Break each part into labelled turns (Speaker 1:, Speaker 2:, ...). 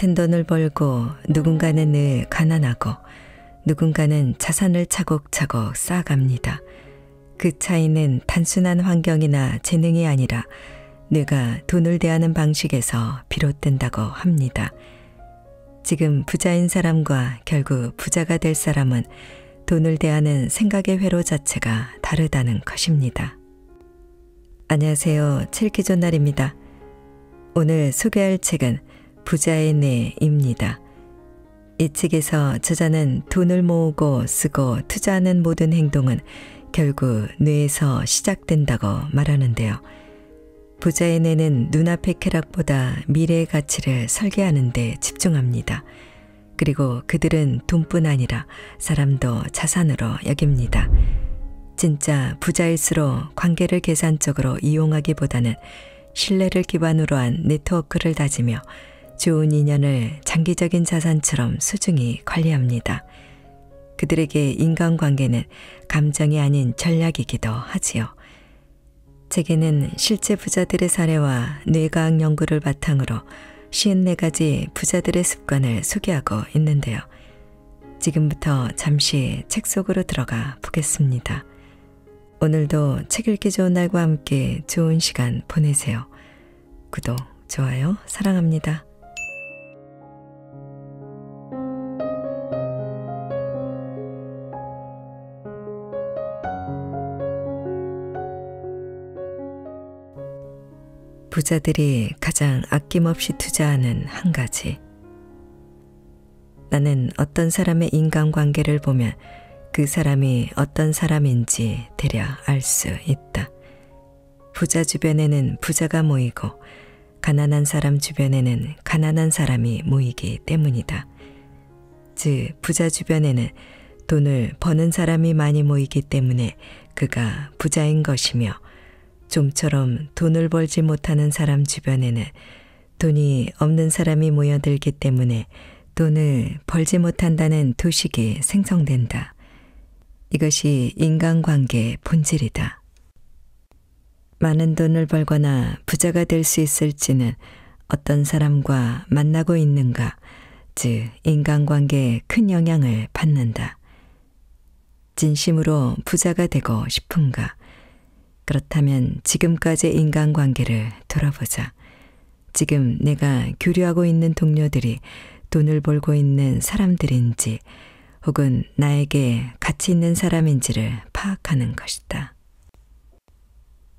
Speaker 1: 같은 돈을 벌고 누군가는 늘 가난하고 누군가는 자산을 차곡차곡 쌓아갑니다. 그 차이는 단순한 환경이나 재능이 아니라 뇌가 돈을 대하는 방식에서 비롯된다고 합니다. 지금 부자인 사람과 결국 부자가 될 사람은 돈을 대하는 생각의 회로 자체가 다르다는 것입니다. 안녕하세요. 칠기존날입니다. 오늘 소개할 책은 부자의 뇌입니다. 이 책에서 저자는 돈을 모으고 쓰고 투자하는 모든 행동은 결국 뇌에서 시작된다고 말하는데요. 부자의 뇌는 눈앞의 쾌락보다 미래의 가치를 설계하는 데 집중합니다. 그리고 그들은 돈뿐 아니라 사람도 자산으로 여깁니다. 진짜 부자일수록 관계를 계산적으로 이용하기보다는 신뢰를 기반으로 한 네트워크를 다지며 좋은 인연을 장기적인 자산처럼 소중히 관리합니다. 그들에게 인간관계는 감정이 아닌 전략이기도 하지요. 책에는 실제 부자들의 사례와 뇌과학 연구를 바탕으로 54가지 부자들의 습관을 소개하고 있는데요. 지금부터 잠시 책 속으로 들어가 보겠습니다. 오늘도 책 읽기 좋은 날과 함께 좋은 시간 보내세요. 구독, 좋아요, 사랑합니다. 부자들이 가장 아낌없이 투자하는 한 가지. 나는 어떤 사람의 인간관계를 보면 그 사람이 어떤 사람인지 대략 알 수 있다. 부자 주변에는 부자가 모이고 가난한 사람 주변에는 가난한 사람이 모이기 때문이다. 즉, 부자 주변에는 돈을 버는 사람이 많이 모이기 때문에 그가 부자인 것이며 좀처럼 돈을 벌지 못하는 사람 주변에는 돈이 없는 사람이 모여들기 때문에 돈을 벌지 못한다는 도식이 생성된다. 이것이 인간관계의 본질이다. 많은 돈을 벌거나 부자가 될 수 있을지는 어떤 사람과 만나고 있는가, 즉 인간관계에 큰 영향을 받는다. 진심으로 부자가 되고 싶은가? 그렇다면 지금까지의 인간관계를 돌아보자. 지금 내가 교류하고 있는 동료들이 돈을 벌고 있는 사람들인지 혹은 나에게 가치 있는 사람인지를 파악하는 것이다.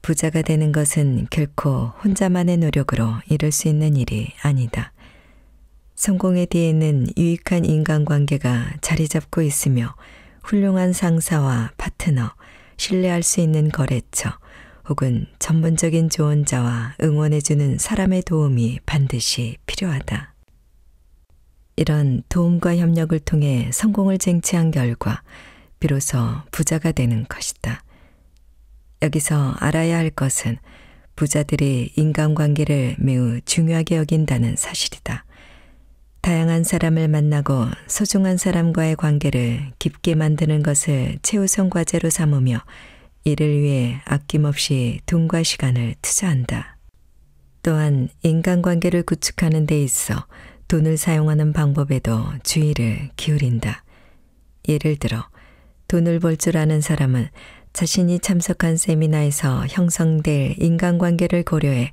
Speaker 1: 부자가 되는 것은 결코 혼자만의 노력으로 이룰 수 있는 일이 아니다. 성공의 뒤에는 유익한 인간관계가 자리 잡고 있으며 훌륭한 상사와 파트너, 신뢰할 수 있는 거래처 혹은 전문적인 조언자와 응원해주는 사람의 도움이 반드시 필요하다. 이런 도움과 협력을 통해 성공을 쟁취한 결과 비로소 부자가 되는 것이다. 여기서 알아야 할 것은 부자들이 인간관계를 매우 중요하게 여긴다는 사실이다. 다양한 사람을 만나고 소중한 사람과의 관계를 깊게 만드는 것을 최우선 과제로 삼으며 이를 위해 아낌없이 돈과 시간을 투자한다. 또한 인간관계를 구축하는 데 있어 돈을 사용하는 방법에도 주의를 기울인다. 예를 들어 돈을 벌 줄 아는 사람은 자신이 참석한 세미나에서 형성될 인간관계를 고려해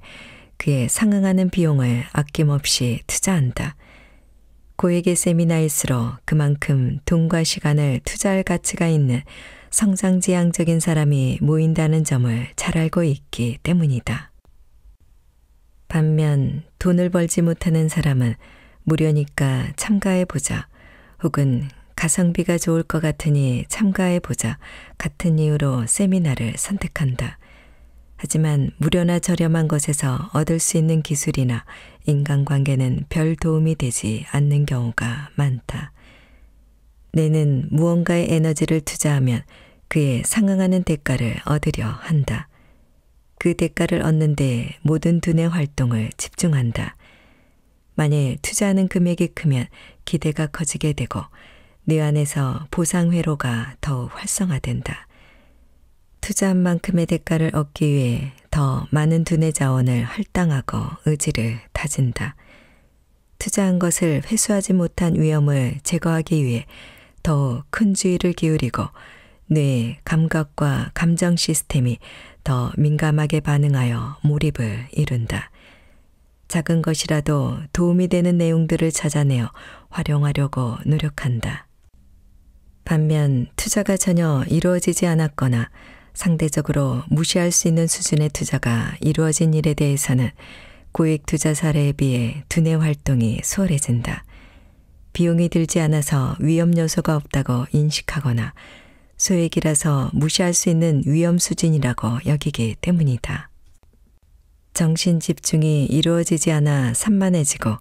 Speaker 1: 그에 상응하는 비용을 아낌없이 투자한다. 고액의 세미나일수록 그만큼 돈과 시간을 투자할 가치가 있는 성장지향적인 사람이 모인다는 점을 잘 알고 있기 때문이다. 반면 돈을 벌지 못하는 사람은 무료니까 참가해보자 혹은 가성비가 좋을 것 같으니 참가해보자 같은 이유로 세미나를 선택한다. 하지만 무료나 저렴한 것에서 얻을 수 있는 기술이나 인간관계는 별 도움이 되지 않는 경우가 많다. 뇌는 무언가의 에너지를 투자하면 그에 상응하는 대가를 얻으려 한다. 그 대가를 얻는 데 모든 두뇌 활동을 집중한다. 만일 투자하는 금액이 크면 기대가 커지게 되고 뇌 안에서 보상 회로가 더욱 활성화된다. 투자한 만큼의 대가를 얻기 위해 더 많은 두뇌 자원을 할당하고 의지를 다진다. 투자한 것을 회수하지 못한 위험을 제거하기 위해 더 큰 주의를 기울이고 뇌의 감각과 감정 시스템이 더 민감하게 반응하여 몰입을 이룬다. 작은 것이라도 도움이 되는 내용들을 찾아내어 활용하려고 노력한다. 반면 투자가 전혀 이루어지지 않았거나 상대적으로 무시할 수 있는 수준의 투자가 이루어진 일에 대해서는 고액 투자 사례에 비해 두뇌 활동이 수월해진다. 비용이 들지 않아서 위험 요소가 없다고 인식하거나 소액이라서 무시할 수 있는 위험 수준이라고 여기기 때문이다. 정신 집중이 이루어지지 않아 산만해지고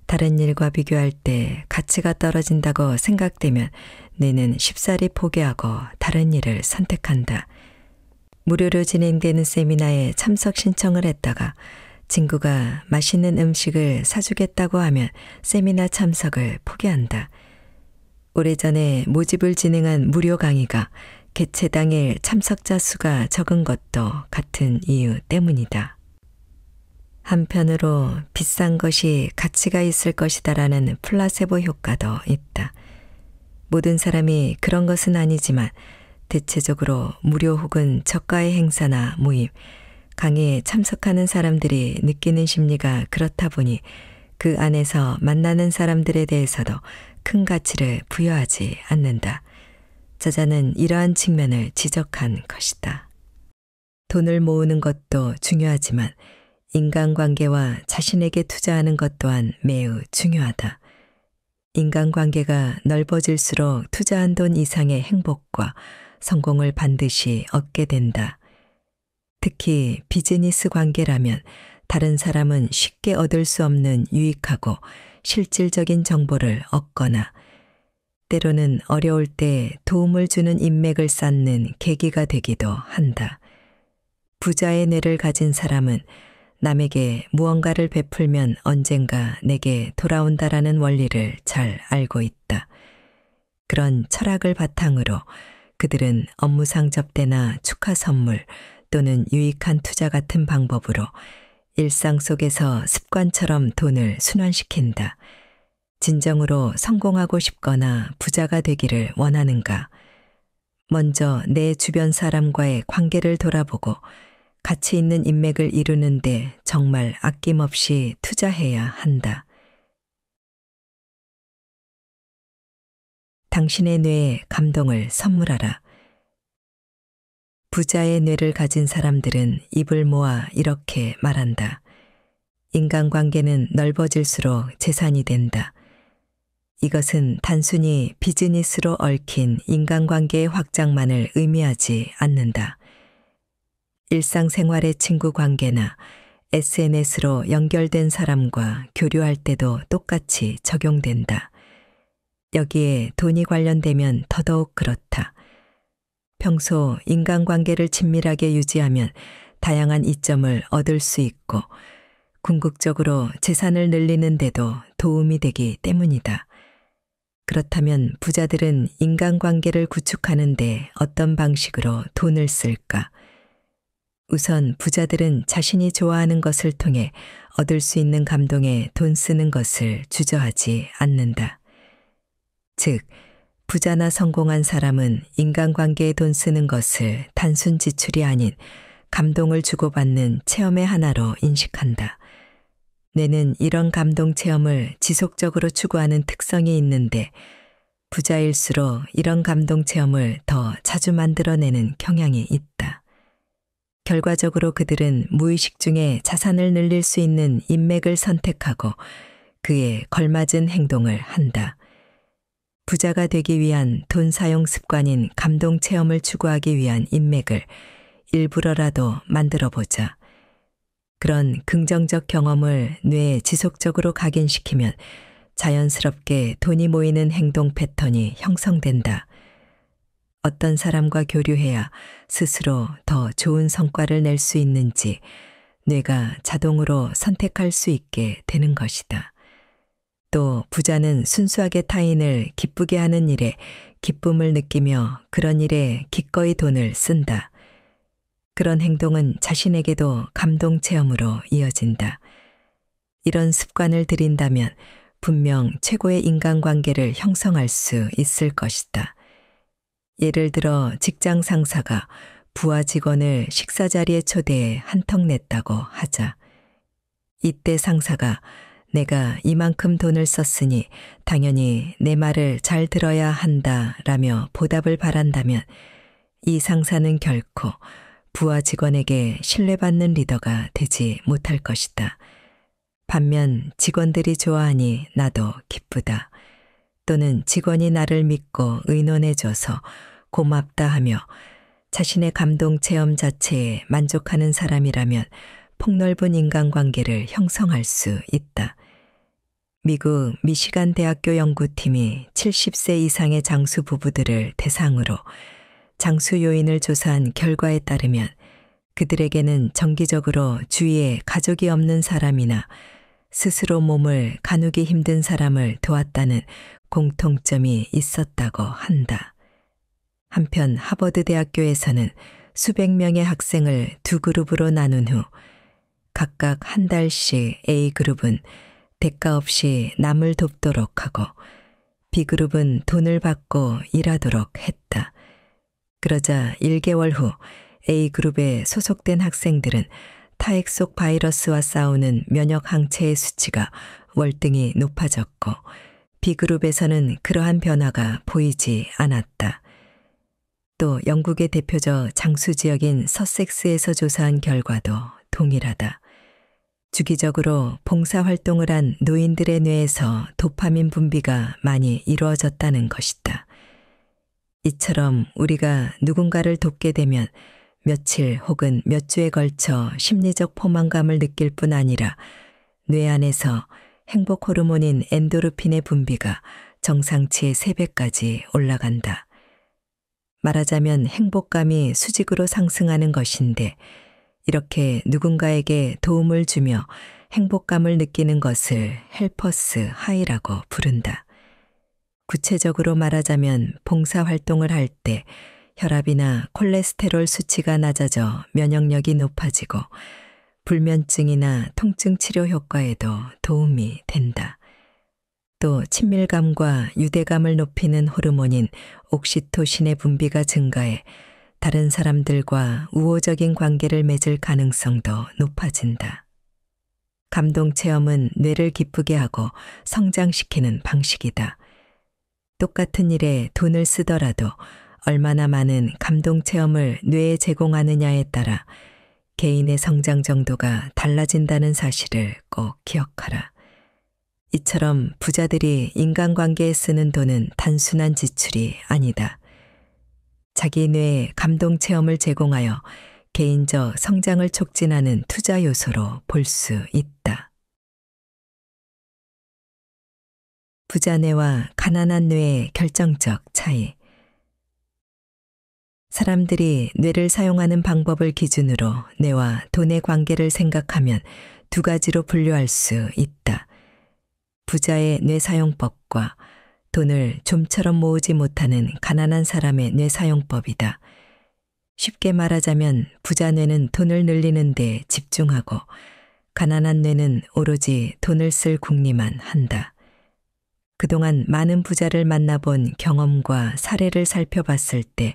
Speaker 1: 다른 일과 비교할 때 가치가 떨어진다고 생각되면 뇌는 쉽사리 포기하고 다른 일을 선택한다. 무료로 진행되는 세미나에 참석 신청을 했다가 친구가 맛있는 음식을 사주겠다고 하면 세미나 참석을 포기한다. 오래전에 모집을 진행한 무료 강의가 개최 당일 참석자 수가 적은 것도 같은 이유 때문이다. 한편으로 비싼 것이 가치가 있을 것이다라는 플라세보 효과도 있다. 모든 사람이 그런 것은 아니지만 대체적으로 무료 혹은 저가의 행사나 모임, 강의에 참석하는 사람들이 느끼는 심리가 그렇다 보니 그 안에서 만나는 사람들에 대해서도 큰 가치를 부여하지 않는다. 저자는 이러한 측면을 지적한 것이다. 돈을 모으는 것도 중요하지만 인간관계와 자신에게 투자하는 것 또한 매우 중요하다. 인간관계가 넓어질수록 투자한 돈 이상의 행복과 성공을 반드시 얻게 된다. 특히 비즈니스 관계라면 다른 사람은 쉽게 얻을 수 없는 유익하고 실질적인 정보를 얻거나 때로는 어려울 때 도움을 주는 인맥을 쌓는 계기가 되기도 한다. 부자의 뇌를 가진 사람은 남에게 무언가를 베풀면 언젠가 내게 돌아온다라는 원리를 잘 알고 있다. 그런 철학을 바탕으로 그들은 업무상 접대나 축하 선물 또는 유익한 투자 같은 방법으로 일상 속에서 습관처럼 돈을 순환시킨다. 진정으로 성공하고 싶거나 부자가 되기를 원하는가? 먼저 내 주변 사람과의 관계를 돌아보고 가치 있는 인맥을 이루는데 정말 아낌없이 투자해야 한다. 당신의 뇌에 감동을 선물하라. 부자의 뇌를 가진 사람들은 입을 모아 이렇게 말한다. 인간관계는 넓어질수록 재산이 된다. 이것은 단순히 비즈니스로 얽힌 인간관계의 확장만을 의미하지 않는다. 일상생활의 친구 관계나 SNS로 연결된 사람과 교류할 때도 똑같이 적용된다. 여기에 돈이 관련되면 더더욱 그렇다. 평소 인간관계를 친밀하게 유지하면 다양한 이점을 얻을 수 있고 궁극적으로 재산을 늘리는 데도 도움이 되기 때문이다. 그렇다면 부자들은 인간관계를 구축하는 데 어떤 방식으로 돈을 쓸까? 우선 부자들은 자신이 좋아하는 것을 통해 얻을 수 있는 감동에 돈 쓰는 것을 주저하지 않는다. 즉, 부자나 성공한 사람은 인간관계에 돈 쓰는 것을 단순 지출이 아닌 감동을 주고받는 체험의 하나로 인식한다. 뇌는 이런 감동 체험을 지속적으로 추구하는 특성이 있는데 부자일수록 이런 감동 체험을 더 자주 만들어내는 경향이 있다. 결과적으로 그들은 무의식 중에 자산을 늘릴 수 있는 인맥을 선택하고 그에 걸맞은 행동을 한다. 부자가 되기 위한 돈 사용 습관인 감동 체험을 추구하기 위한 인맥을 일부러라도 만들어 보자. 그런 긍정적 경험을 뇌에 지속적으로 각인시키면 자연스럽게 돈이 모이는 행동 패턴이 형성된다. 어떤 사람과 교류해야 스스로 더 좋은 성과를 낼 수 있는지 뇌가 자동으로 선택할 수 있게 되는 것이다. 또 부자는 순수하게 타인을 기쁘게 하는 일에 기쁨을 느끼며 그런 일에 기꺼이 돈을 쓴다. 그런 행동은 자신에게도 감동 체험으로 이어진다. 이런 습관을 들인다면 분명 최고의 인간관계를 형성할 수 있을 것이다. 예를 들어 직장 상사가 부하 직원을 식사 자리에 초대해 한턱 냈다고 하자. 이때 상사가 내가 이만큼 돈을 썼으니 당연히 내 말을 잘 들어야 한다 라며 보답을 바란다면 이 상사는 결코 부하 직원에게 신뢰받는 리더가 되지 못할 것이다. 반면 직원들이 좋아하니 나도 기쁘다. 또는 직원이 나를 믿고 의논해줘서 고맙다 하며 자신의 감동 체험 자체에 만족하는 사람이라면 폭넓은 인간관계를 형성할 수 있다. 미국 미시간 대학교 연구팀이 70세 이상의 장수 부부들을 대상으로 장수 요인을 조사한 결과에 따르면 그들에게는 정기적으로 주위에 가족이 없는 사람이나 스스로 몸을 가누기 힘든 사람을 도왔다는 공통점이 있었다고 한다. 한편 하버드 대학교에서는 수백 명의 학생을 두 그룹으로 나눈 후 각각 한 달씩 A그룹은 대가 없이 남을 돕도록 하고 B그룹은 돈을 받고 일하도록 했다. 그러자 1개월 후 A그룹에 소속된 학생들은 타액 속 바이러스와 싸우는 면역 항체의 수치가 월등히 높아졌고 B그룹에서는 그러한 변화가 보이지 않았다. 또 영국의 대표적 장수 지역인 서섹스에서 조사한 결과도 동일하다. 주기적으로 봉사활동을 한 노인들의 뇌에서 도파민 분비가 많이 이루어졌다는 것이다. 이처럼 우리가 누군가를 돕게 되면 며칠 혹은 몇 주에 걸쳐 심리적 포만감을 느낄 뿐 아니라 뇌 안에서 행복 호르몬인 엔도르핀의 분비가 정상치의 3배까지 올라간다. 말하자면 행복감이 수직으로 상승하는 것인데 이렇게 누군가에게 도움을 주며 행복감을 느끼는 것을 헬퍼스 하이라고 부른다. 구체적으로 말하자면 봉사활동을 할 때 혈압이나 콜레스테롤 수치가 낮아져 면역력이 높아지고 불면증이나 통증 치료 효과에도 도움이 된다. 또 친밀감과 유대감을 높이는 호르몬인 옥시토신의 분비가 증가해 다른 사람들과 우호적인 관계를 맺을 가능성도 높아진다. 감동 체험은 뇌를 기쁘게 하고 성장시키는 방식이다. 똑같은 일에 돈을 쓰더라도 얼마나 많은 감동 체험을 뇌에 제공하느냐에 따라 개인의 성장 정도가 달라진다는 사실을 꼭 기억하라. 이처럼 부자들이 인간관계에 쓰는 돈은 단순한 지출이 아니다. 자기 뇌에 감동 체험을 제공하여 개인적 성장을 촉진하는 투자 요소로 볼 수 있다. 부자 뇌와 가난한 뇌의 결정적 차이. 사람들이 뇌를 사용하는 방법을 기준으로 뇌와 돈의 관계를 생각하면 두 가지로 분류할 수 있다. 부자의 뇌 사용법과 돈을 좀처럼 모으지 못하는 가난한 사람의 뇌 사용법이다. 쉽게 말하자면 부자 뇌는 돈을 늘리는 데 집중하고 가난한 뇌는 오로지 돈을 쓸 궁리만 한다. 그동안 많은 부자를 만나본 경험과 사례를 살펴봤을 때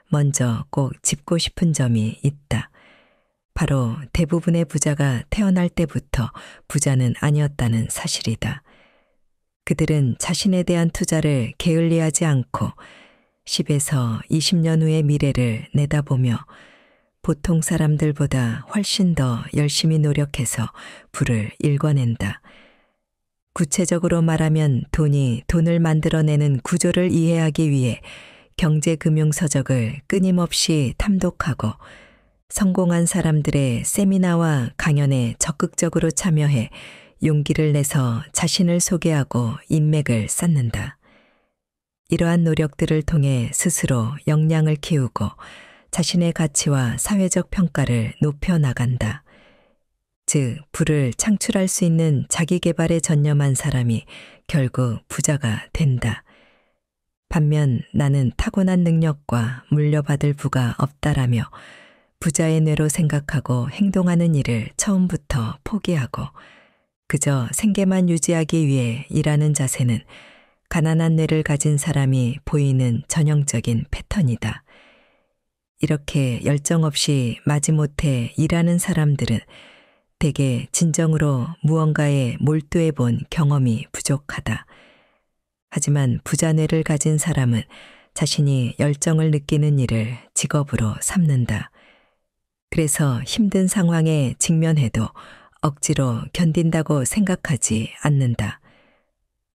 Speaker 1: 먼저 꼭 짚고 싶은 점이 있다. 바로 대부분의 부자가 태어날 때부터 부자는 아니었다는 사실이다. 그들은 자신에 대한 투자를 게을리하지 않고 10에서 20년 후의 미래를 내다보며 보통 사람들보다 훨씬 더 열심히 노력해서 부를 일궈낸다. 구체적으로 말하면 돈이 돈을 만들어내는 구조를 이해하기 위해 경제금융서적을 끊임없이 탐독하고 성공한 사람들의 세미나와 강연에 적극적으로 참여해 용기를 내서 자신을 소개하고 인맥을 쌓는다. 이러한 노력들을 통해 스스로 역량을 키우고 자신의 가치와 사회적 평가를 높여나간다. 즉, 부를 창출할 수 있는 자기 개발에 전념한 사람이 결국 부자가 된다. 반면 나는 타고난 능력과 물려받을 부가 없다라며 부자의 뇌로 생각하고 행동하는 일을 처음부터 포기하고 그저 생계만 유지하기 위해 일하는 자세는 가난한 뇌를 가진 사람이 보이는 전형적인 패턴이다. 이렇게 열정 없이 마지못해 일하는 사람들은 대개 진정으로 무언가에 몰두해 본 경험이 부족하다. 하지만 부자 뇌를 가진 사람은 자신이 열정을 느끼는 일을 직업으로 삼는다. 그래서 힘든 상황에 직면해도 억지로 견딘다고 생각하지 않는다.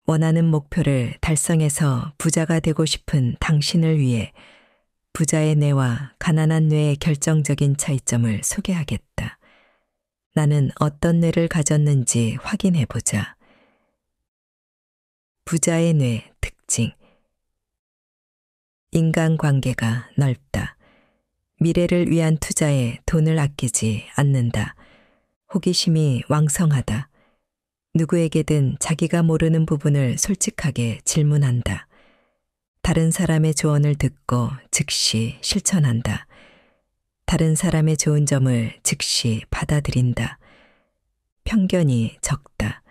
Speaker 1: 원하는 목표를 달성해서 부자가 되고 싶은 당신을 위해 부자의 뇌와 가난한 뇌의 결정적인 차이점을 소개하겠다. 나는 어떤 뇌를 가졌는지 확인해 보자. 부자의 뇌 특징. 인간관계가 넓다. 미래를 위한 투자에 돈을 아끼지 않는다. 호기심이 왕성하다. 누구에게든 자기가 모르는 부분을 솔직하게 질문한다. 다른 사람의 조언을 듣고 즉시 실천한다. 다른 사람의 좋은 점을 즉시 받아들인다. 편견이 적다.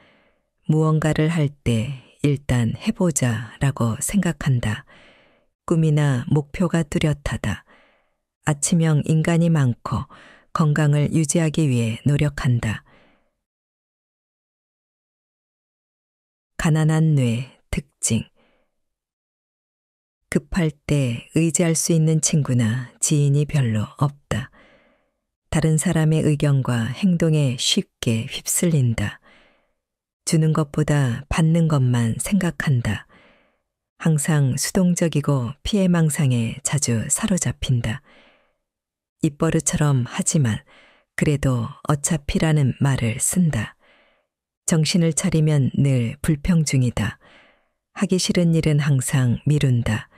Speaker 1: 무언가를 할 때 일단 해보자라고 생각한다. 꿈이나 목표가 뚜렷하다. 아침형 인간이 많고 건강을 유지하기 위해 노력한다. 가난한 뇌 특징. 급할 때 의지할 수 있는 친구나 지인이 별로 없다. 다른 사람의 의견과 행동에 쉽게 휩쓸린다. 주는 것보다 받는 것만 생각한다. 항상 수동적이고 피해망상에 자주 사로잡힌다. 입버릇처럼 하지만 그래도 어차피라는 말을 쓴다. 정신을 차리면 늘 불평 중이다. 하기 싫은 일은 항상 미룬다.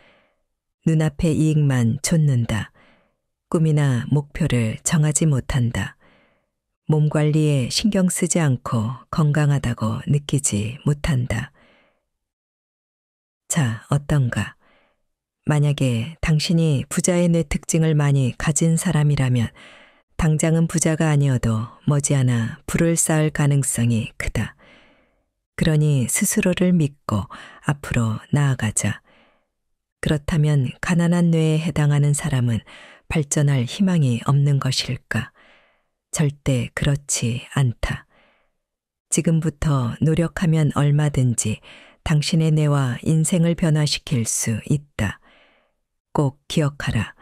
Speaker 1: 눈앞의 이익만 좇는다. 꿈이나 목표를 정하지 못한다. 몸 관리에 신경 쓰지 않고 건강하다고 느끼지 못한다. 자, 어떤가? 만약에 당신이 부자의 뇌 특징을 많이 가진 사람이라면 당장은 부자가 아니어도 머지않아 부를 쌓을 가능성이 크다. 그러니 스스로를 믿고 앞으로 나아가자. 그렇다면 가난한 뇌에 해당하는 사람은 발전할 희망이 없는 것일까? 절대 그렇지 않다. 지금부터 노력하면 얼마든지 당신의 뇌와 인생을 변화시킬 수 있다. 꼭 기억하라.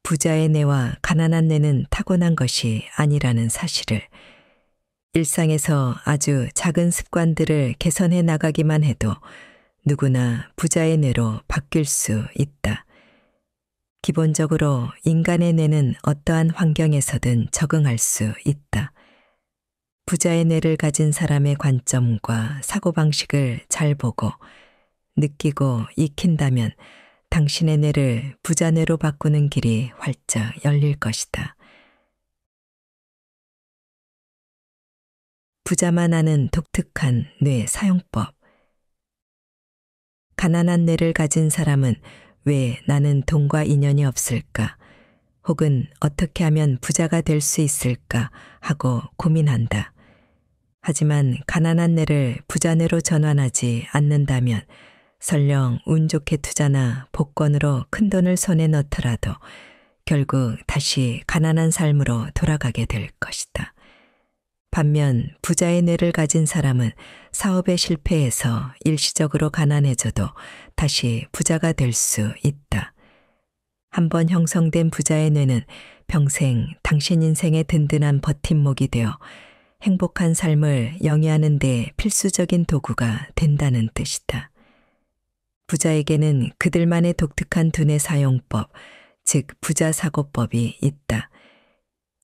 Speaker 1: 부자의 뇌와 가난한 뇌는 타고난 것이 아니라는 사실을. 일상에서 아주 작은 습관들을 개선해 나가기만 해도 누구나 부자의 뇌로 바뀔 수 있다. 기본적으로 인간의 뇌는 어떠한 환경에서든 적응할 수 있다. 부자의 뇌를 가진 사람의 관점과 사고방식을 잘 보고 느끼고 익힌다면 당신의 뇌를 부자 뇌로 바꾸는 길이 활짝 열릴 것이다. 부자만 아는 독특한 뇌 사용법. 가난한 뇌를 가진 사람은 왜 나는 돈과 인연이 없을까? 혹은 어떻게 하면 부자가 될 수 있을까? 하고 고민한다. 하지만 가난한 뇌를 부자 뇌로 전환하지 않는다면 설령 운 좋게 투자나 복권으로 큰 돈을 손에 넣더라도 결국 다시 가난한 삶으로 돌아가게 될 것이다. 반면 부자의 뇌를 가진 사람은 사업에 실패해서 일시적으로 가난해져도 다시 부자가 될 수 있다. 한번 형성된 부자의 뇌는 평생 당신 인생의 든든한 버팀목이 되어 행복한 삶을 영위하는 데 필수적인 도구가 된다는 뜻이다. 부자에게는 그들만의 독특한 두뇌 사용법, 즉 부자 사고법이 있다.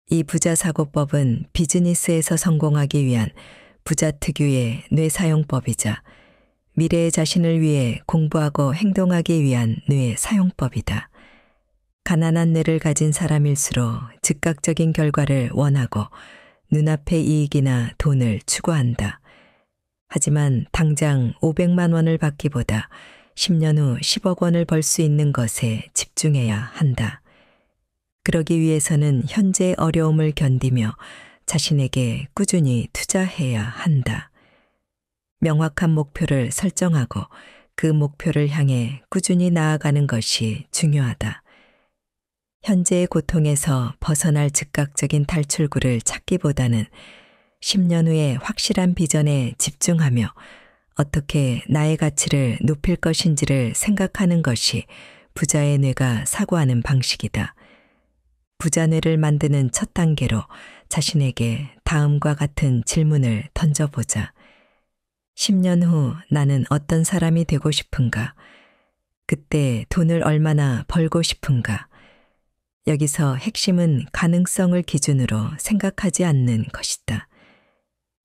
Speaker 1: 이 부자 사고법은 비즈니스에서 성공하기 위한 부자 특유의 뇌 사용법이자 미래의 자신을 위해 공부하고 행동하기 위한 뇌 사용법이다. 가난한 뇌를 가진 사람일수록 즉각적인 결과를 원하고 눈앞의 이익이나 돈을 추구한다. 하지만 당장 500만 원을 받기보다 10년 후 10억 원을 벌 수 있는 것에 집중해야 한다. 그러기 위해서는 현재의 어려움을 견디며 자신에게 꾸준히 투자해야 한다. 명확한 목표를 설정하고 그 목표를 향해 꾸준히 나아가는 것이 중요하다. 현재의 고통에서 벗어날 즉각적인 탈출구를 찾기보다는 10년 후의 확실한 비전에 집중하며 어떻게 나의 가치를 높일 것인지를 생각하는 것이 부자의 뇌가 사고하는 방식이다. 부자 뇌를 만드는 첫 단계로 자신에게 다음과 같은 질문을 던져보자. 10년 후 나는 어떤 사람이 되고 싶은가? 그때 돈을 얼마나 벌고 싶은가? 여기서 핵심은 가능성을 기준으로 생각하지 않는 것이다.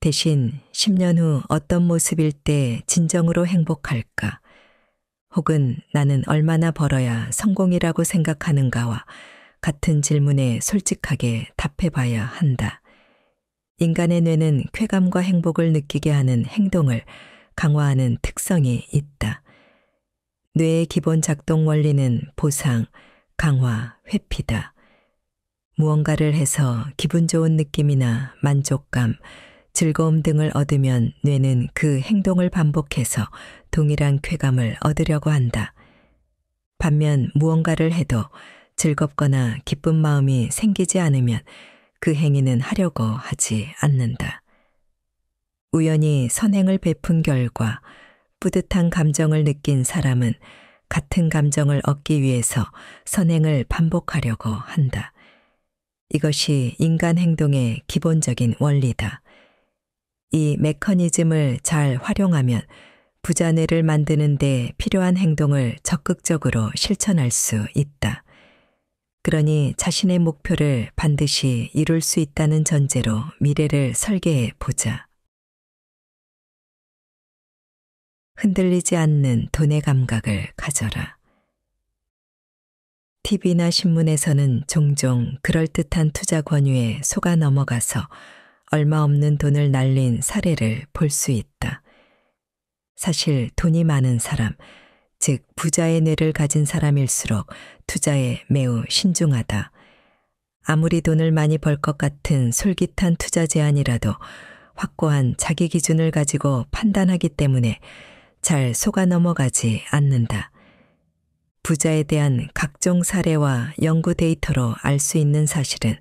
Speaker 1: 대신 10년 후 어떤 모습일 때 진정으로 행복할까? 혹은 나는 얼마나 벌어야 성공이라고 생각하는가와 같은 질문에 솔직하게 답해봐야 한다. 인간의 뇌는 쾌감과 행복을 느끼게 하는 행동을 강화하는 특성이 있다. 뇌의 기본 작동 원리는 보상, 강화, 회피다. 무언가를 해서 기분 좋은 느낌이나 만족감, 즐거움 등을 얻으면 뇌는 그 행동을 반복해서 동일한 쾌감을 얻으려고 한다. 반면 무언가를 해도 즐겁거나 기쁜 마음이 생기지 않으면 그 행위는 하려고 하지 않는다. 우연히 선행을 베푼 결과 뿌듯한 감정을 느낀 사람은 같은 감정을 얻기 위해서 선행을 반복하려고 한다. 이것이 인간 행동의 기본적인 원리다. 이 메커니즘을 잘 활용하면 부자 뇌를 만드는 데 필요한 행동을 적극적으로 실천할 수 있다. 그러니 자신의 목표를 반드시 이룰 수 있다는 전제로 미래를 설계해 보자. 흔들리지 않는 돈의 감각을 가져라. TV나 신문에서는 종종 그럴듯한 투자 권유에 속아 넘어가서 얼마 없는 돈을 날린 사례를 볼 수 있다. 사실 돈이 많은 사람, 즉 부자의 뇌를 가진 사람일수록 투자에 매우 신중하다. 아무리 돈을 많이 벌 것 같은 솔깃한 투자 제안이라도 확고한 자기 기준을 가지고 판단하기 때문에 잘 속아 넘어가지 않는다. 부자에 대한 각종 사례와 연구 데이터로 알 수 있는 사실은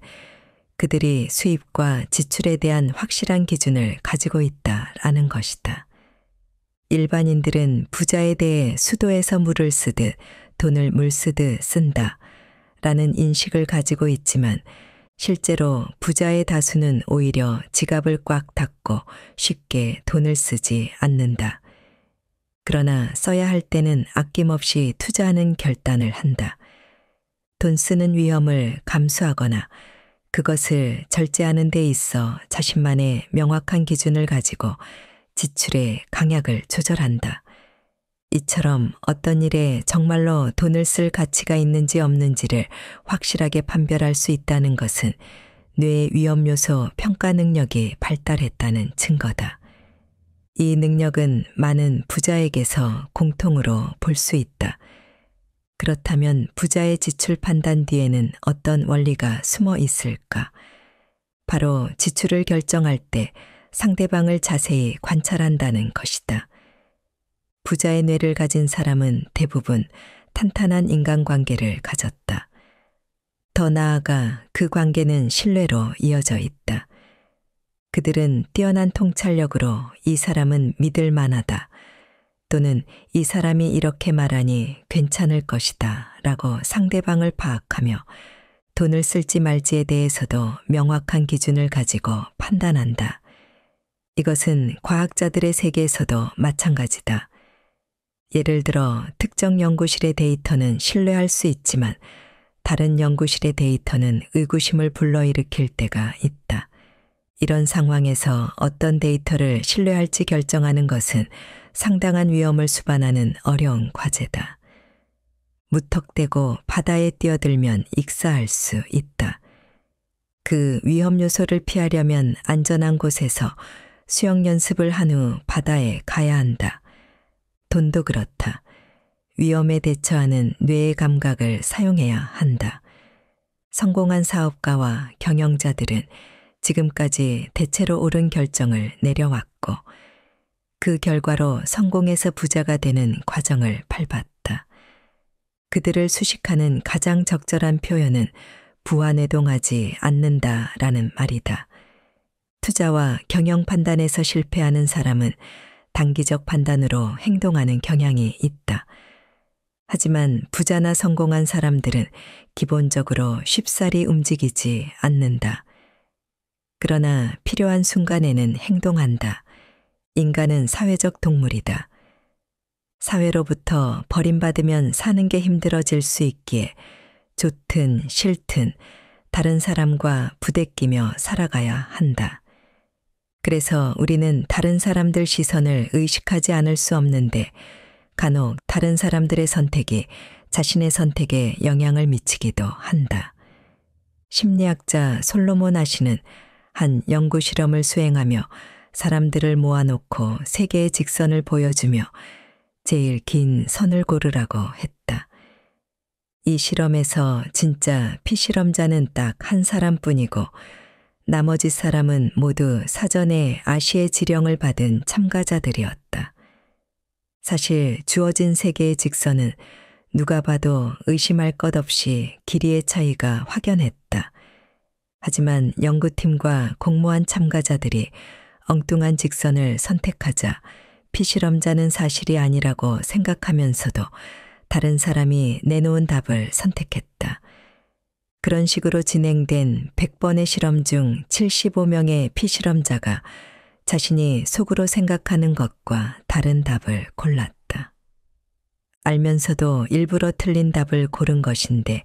Speaker 1: 그들이 수입과 지출에 대한 확실한 기준을 가지고 있다라는 것이다. 일반인들은 부자에 대해 수도에서 물을 쓰듯 돈을 물 쓰듯 쓴다 라는 인식을 가지고 있지만 실제로 부자의 다수는 오히려 지갑을 꽉 닫고 쉽게 돈을 쓰지 않는다. 그러나 써야 할 때는 아낌없이 투자하는 결단을 한다. 돈 쓰는 위험을 감수하거나 그것을 절제하는 데 있어 자신만의 명확한 기준을 가지고 지출의 강약을 조절한다. 이처럼 어떤 일에 정말로 돈을 쓸 가치가 있는지 없는지를 확실하게 판별할 수 있다는 것은 뇌의 위험 요소 평가 능력이 발달했다는 증거다. 이 능력은 많은 부자에게서 공통으로 볼 수 있다. 그렇다면 부자의 지출 판단 뒤에는 어떤 원리가 숨어 있을까? 바로 지출을 결정할 때 상대방을 자세히 관찰한다는 것이다. 부자의 뇌를 가진 사람은 대부분 탄탄한 인간관계를 가졌다. 더 나아가 그 관계는 신뢰로 이어져 있다. 그들은 뛰어난 통찰력으로 이 사람은 믿을 만하다. 또는 이 사람이 이렇게 말하니 괜찮을 것이다 라고 상대방을 파악하며 돈을 쓸지 말지에 대해서도 명확한 기준을 가지고 판단한다. 이것은 과학자들의 세계에서도 마찬가지다. 예를 들어 특정 연구실의 데이터는 신뢰할 수 있지만 다른 연구실의 데이터는 의구심을 불러일으킬 때가 있다. 이런 상황에서 어떤 데이터를 신뢰할지 결정하는 것은 상당한 위험을 수반하는 어려운 과제다. 무턱대고 바다에 뛰어들면 익사할 수 있다. 그 위험 요소를 피하려면 안전한 곳에서 수영 연습을 한 후 바다에 가야 한다. 돈도 그렇다. 위험에 대처하는 뇌의 감각을 사용해야 한다. 성공한 사업가와 경영자들은 지금까지 대체로 옳은 결정을 내려왔고 그 결과로 성공해서 부자가 되는 과정을 밟았다. 그들을 수식하는 가장 적절한 표현은 부안해동하지 않는다라는 말이다. 투자와 경영 판단에서 실패하는 사람은 단기적 판단으로 행동하는 경향이 있다. 하지만 부자나 성공한 사람들은 기본적으로 쉽사리 움직이지 않는다. 그러나 필요한 순간에는 행동한다. 인간은 사회적 동물이다. 사회로부터 버림받으면 사는 게 힘들어질 수 있기에 좋든 싫든 다른 사람과 부대끼며 살아가야 한다. 그래서 우리는 다른 사람들 시선을 의식하지 않을 수 없는데 간혹 다른 사람들의 선택이 자신의 선택에 영향을 미치기도 한다. 심리학자 솔로몬 아시는 한 연구 실험을 수행하며 사람들을 모아놓고 세 개의 직선을 보여주며 제일 긴 선을 고르라고 했다. 이 실험에서 진짜 피실험자는 딱 한 사람뿐이고 나머지 사람은 모두 사전에 아시의 지령을 받은 참가자들이었다. 사실 주어진 세 개의 직선은 누가 봐도 의심할 것 없이 길이의 차이가 확연했다. 하지만 연구팀과 공모한 참가자들이 엉뚱한 직선을 선택하자 피실험자는 사실이 아니라고 생각하면서도 다른 사람이 내놓은 답을 선택했다. 그런 식으로 진행된 100번의 실험 중 75명의 피실험자가 자신이 속으로 생각하는 것과 다른 답을 골랐다. 알면서도 일부러 틀린 답을 고른 것인데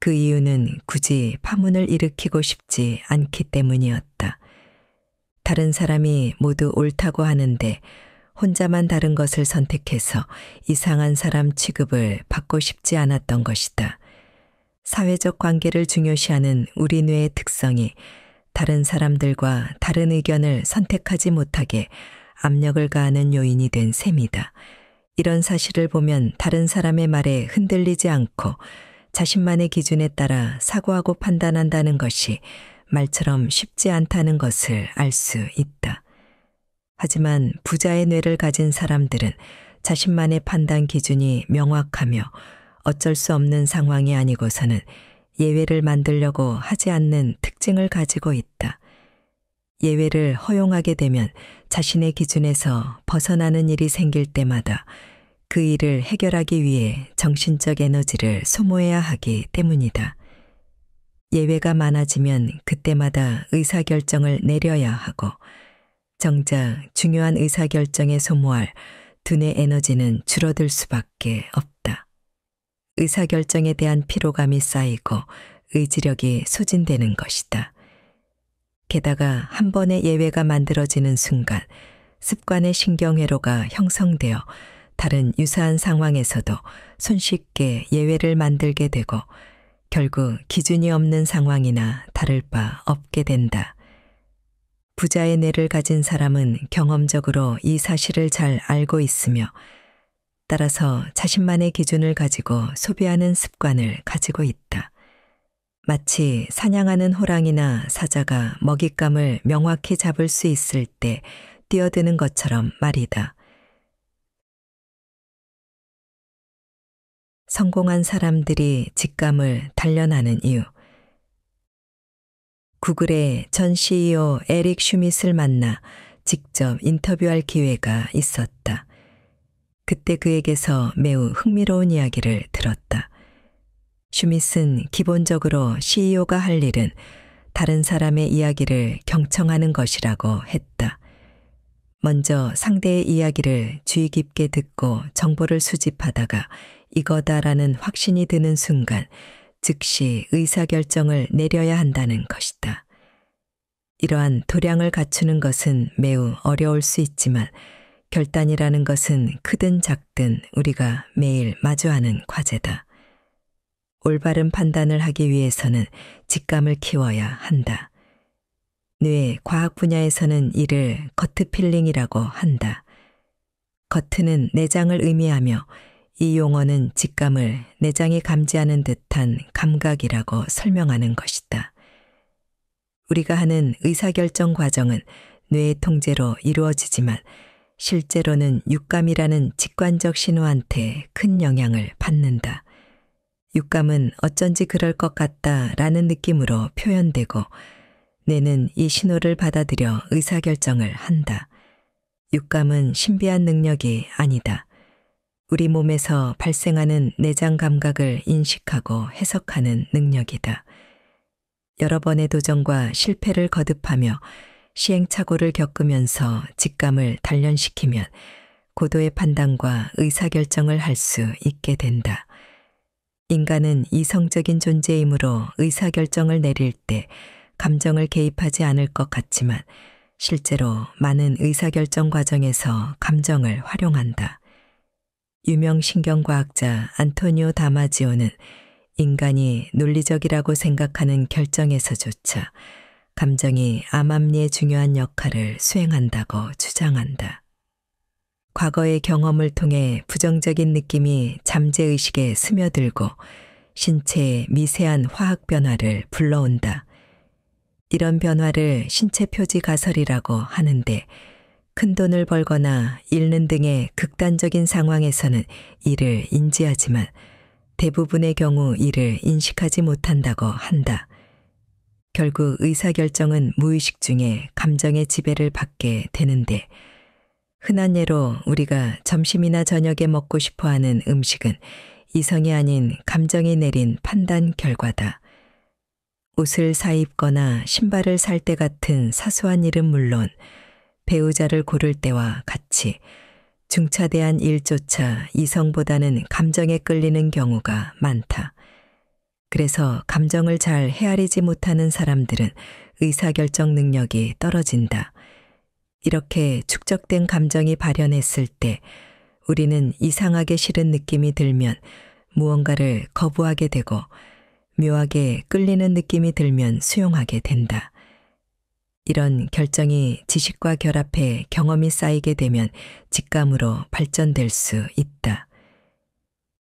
Speaker 1: 그 이유는 굳이 파문을 일으키고 싶지 않기 때문이었다. 다른 사람이 모두 옳다고 하는데 혼자만 다른 것을 선택해서 이상한 사람 취급을 받고 싶지 않았던 것이다. 사회적 관계를 중요시하는 우리 뇌의 특성이 다른 사람들과 다른 의견을 선택하지 못하게 압력을 가하는 요인이 된 셈이다. 이런 사실을 보면 다른 사람의 말에 흔들리지 않고 자신만의 기준에 따라 사고하고 판단한다는 것이 말처럼 쉽지 않다는 것을 알 수 있다. 하지만 부자의 뇌를 가진 사람들은 자신만의 판단 기준이 명확하며 어쩔 수 없는 상황이 아니고서는 예외를 만들려고 하지 않는 특징을 가지고 있다. 예외를 허용하게 되면 자신의 기준에서 벗어나는 일이 생길 때마다 그 일을 해결하기 위해 정신적 에너지를 소모해야 하기 때문이다. 예외가 많아지면 그때마다 의사결정을 내려야 하고 정작 중요한 의사결정에 소모할 두뇌 에너지는 줄어들 수밖에 없다. 의사결정에 대한 피로감이 쌓이고 의지력이 소진되는 것이다. 게다가 한 번의 예외가 만들어지는 순간 습관의 신경회로가 형성되어 다른 유사한 상황에서도 손쉽게 예외를 만들게 되고 결국 기준이 없는 상황이나 다를 바 없게 된다. 부자의 뇌를 가진 사람은 경험적으로 이 사실을 잘 알고 있으며 따라서 자신만의 기준을 가지고 소비하는 습관을 가지고 있다. 마치 사냥하는 호랑이나 사자가 먹잇감을 명확히 잡을 수 있을 때 뛰어드는 것처럼 말이다. 성공한 사람들이 직감을 단련하는 이유. 구글의 전 CEO 에릭 슈밋을 만나 직접 인터뷰할 기회가 있었다. 그때 그에게서 매우 흥미로운 이야기를 들었다. 슈밋은 기본적으로 CEO가 할 일은 다른 사람의 이야기를 경청하는 것이라고 했다. 먼저 상대의 이야기를 주의 깊게 듣고 정보를 수집하다가 이거다라는 확신이 드는 순간 즉시 의사결정을 내려야 한다는 것이다. 이러한 도량을 갖추는 것은 매우 어려울 수 있지만 결단이라는 것은 크든 작든 우리가 매일 마주하는 과제다. 올바른 판단을 하기 위해서는 직감을 키워야 한다. 뇌 과학 분야에서는 이를 거트 필링이라고 한다. 거트는 내장을 의미하며 이 용어는 직감을 내장이 감지하는 듯한 감각이라고 설명하는 것이다. 우리가 하는 의사결정 과정은 뇌의 통제로 이루어지지만 실제로는 육감이라는 직관적 신호한테 큰 영향을 받는다. 육감은 어쩐지 그럴 것 같다라는 느낌으로 표현되고 뇌는 이 신호를 받아들여 의사결정을 한다. 육감은 신비한 능력이 아니다. 우리 몸에서 발생하는 내장 감각을 인식하고 해석하는 능력이다. 여러 번의 도전과 실패를 거듭하며 시행착오를 겪으면서 직감을 단련시키면 고도의 판단과 의사결정을 할 수 있게 된다. 인간은 이성적인 존재이므로 의사결정을 내릴 때 감정을 개입하지 않을 것 같지만 실제로 많은 의사결정 과정에서 감정을 활용한다. 유명 신경과학자 안토니오 다마지오는 인간이 논리적이라고 생각하는 결정에서조차 감정이 암암리에 중요한 역할을 수행한다고 주장한다. 과거의 경험을 통해 부정적인 느낌이 잠재의식에 스며들고 신체의 미세한 화학 변화를 불러온다. 이런 변화를 신체 표지 가설이라고 하는데 큰 돈을 벌거나 잃는 등의 극단적인 상황에서는 이를 인지하지만 대부분의 경우 이를 인식하지 못한다고 한다. 결국 의사결정은 무의식 중에 감정의 지배를 받게 되는데 흔한 예로 우리가 점심이나 저녁에 먹고 싶어하는 음식은 이성이 아닌 감정이 내린 판단 결과다. 옷을 사입거나 신발을 살 때 같은 사소한 일은 물론 배우자를 고를 때와 같이 중차대한 일조차 이성보다는 감정에 끌리는 경우가 많다. 그래서 감정을 잘 헤아리지 못하는 사람들은 의사결정 능력이 떨어진다. 이렇게 축적된 감정이 발현했을 때 우리는 이상하게 싫은 느낌이 들면 무언가를 거부하게 되고 묘하게 끌리는 느낌이 들면 수용하게 된다. 이런 결정이 지식과 결합해 경험이 쌓이게 되면 직감으로 발전될 수 있다.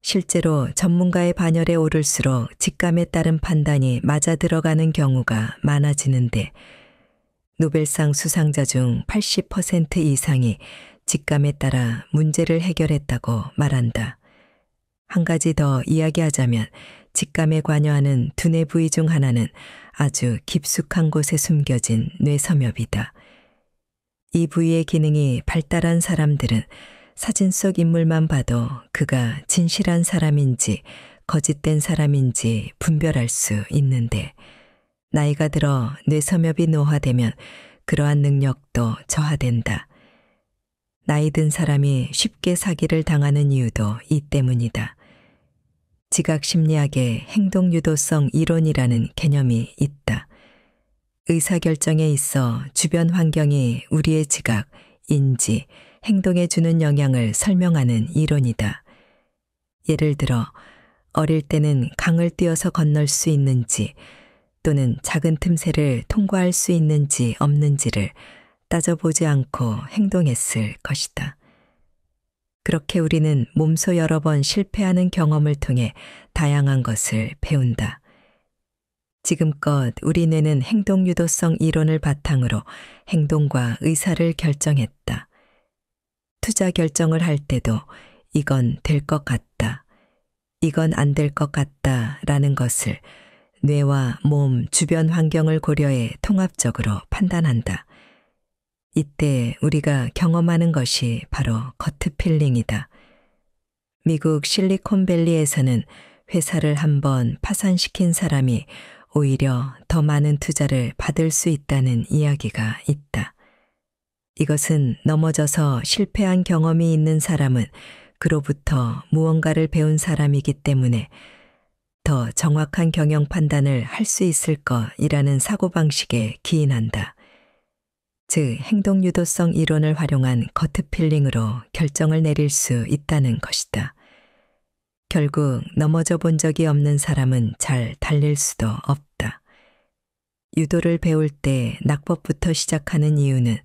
Speaker 1: 실제로 전문가의 반열에 오를수록 직감에 따른 판단이 맞아 들어가는 경우가 많아지는데 노벨상 수상자 중 80% 이상이 직감에 따라 문제를 해결했다고 말한다. 한 가지 더 이야기하자면 직감에 관여하는 두뇌 부위 중 하나는 아주 깊숙한 곳에 숨겨진 뇌섬엽이다. 이 부위의 기능이 발달한 사람들은 사진 속 인물만 봐도 그가 진실한 사람인지 거짓된 사람인지 분별할 수 있는데 나이가 들어 뇌섬엽이 노화되면 그러한 능력도 저하된다. 나이 든 사람이 쉽게 사기를 당하는 이유도 이 때문이다. 지각심리학의 행동유도성 이론이라는 개념이 있다. 의사결정에 있어 주변 환경이 우리의 지각, 인지, 행동에 주는 영향을 설명하는 이론이다. 예를 들어 어릴 때는 강을 뛰어서 건널 수 있는지 또는 작은 틈새를 통과할 수 있는지 없는지를 따져보지 않고 행동했을 것이다. 그렇게 우리는 몸소 여러 번 실패하는 경험을 통해 다양한 것을 배운다. 지금껏 우리 뇌는 행동유도성 이론을 바탕으로 행동과 의사를 결정했다. 투자 결정을 할 때도 이건 될 것 같다, 이건 안 될 것 같다 라는 것을 뇌와 몸, 주변 환경을 고려해 통합적으로 판단한다. 이때 우리가 경험하는 것이 바로 거트 필링이다. 미국 실리콘밸리에서는 회사를 한번 파산시킨 사람이 오히려 더 많은 투자를 받을 수 있다는 이야기가 있다. 이것은 넘어져서 실패한 경험이 있는 사람은 그로부터 무언가를 배운 사람이기 때문에 더 정확한 경영 판단을 할 수 있을 것이라는 사고방식에 기인한다. 즉, 행동유도성 이론을 활용한 거트 필링으로 결정을 내릴 수 있다는 것이다. 결국 넘어져 본 적이 없는 사람은 잘 달릴 수도 없다. 유도를 배울 때 낙법부터 시작하는 이유는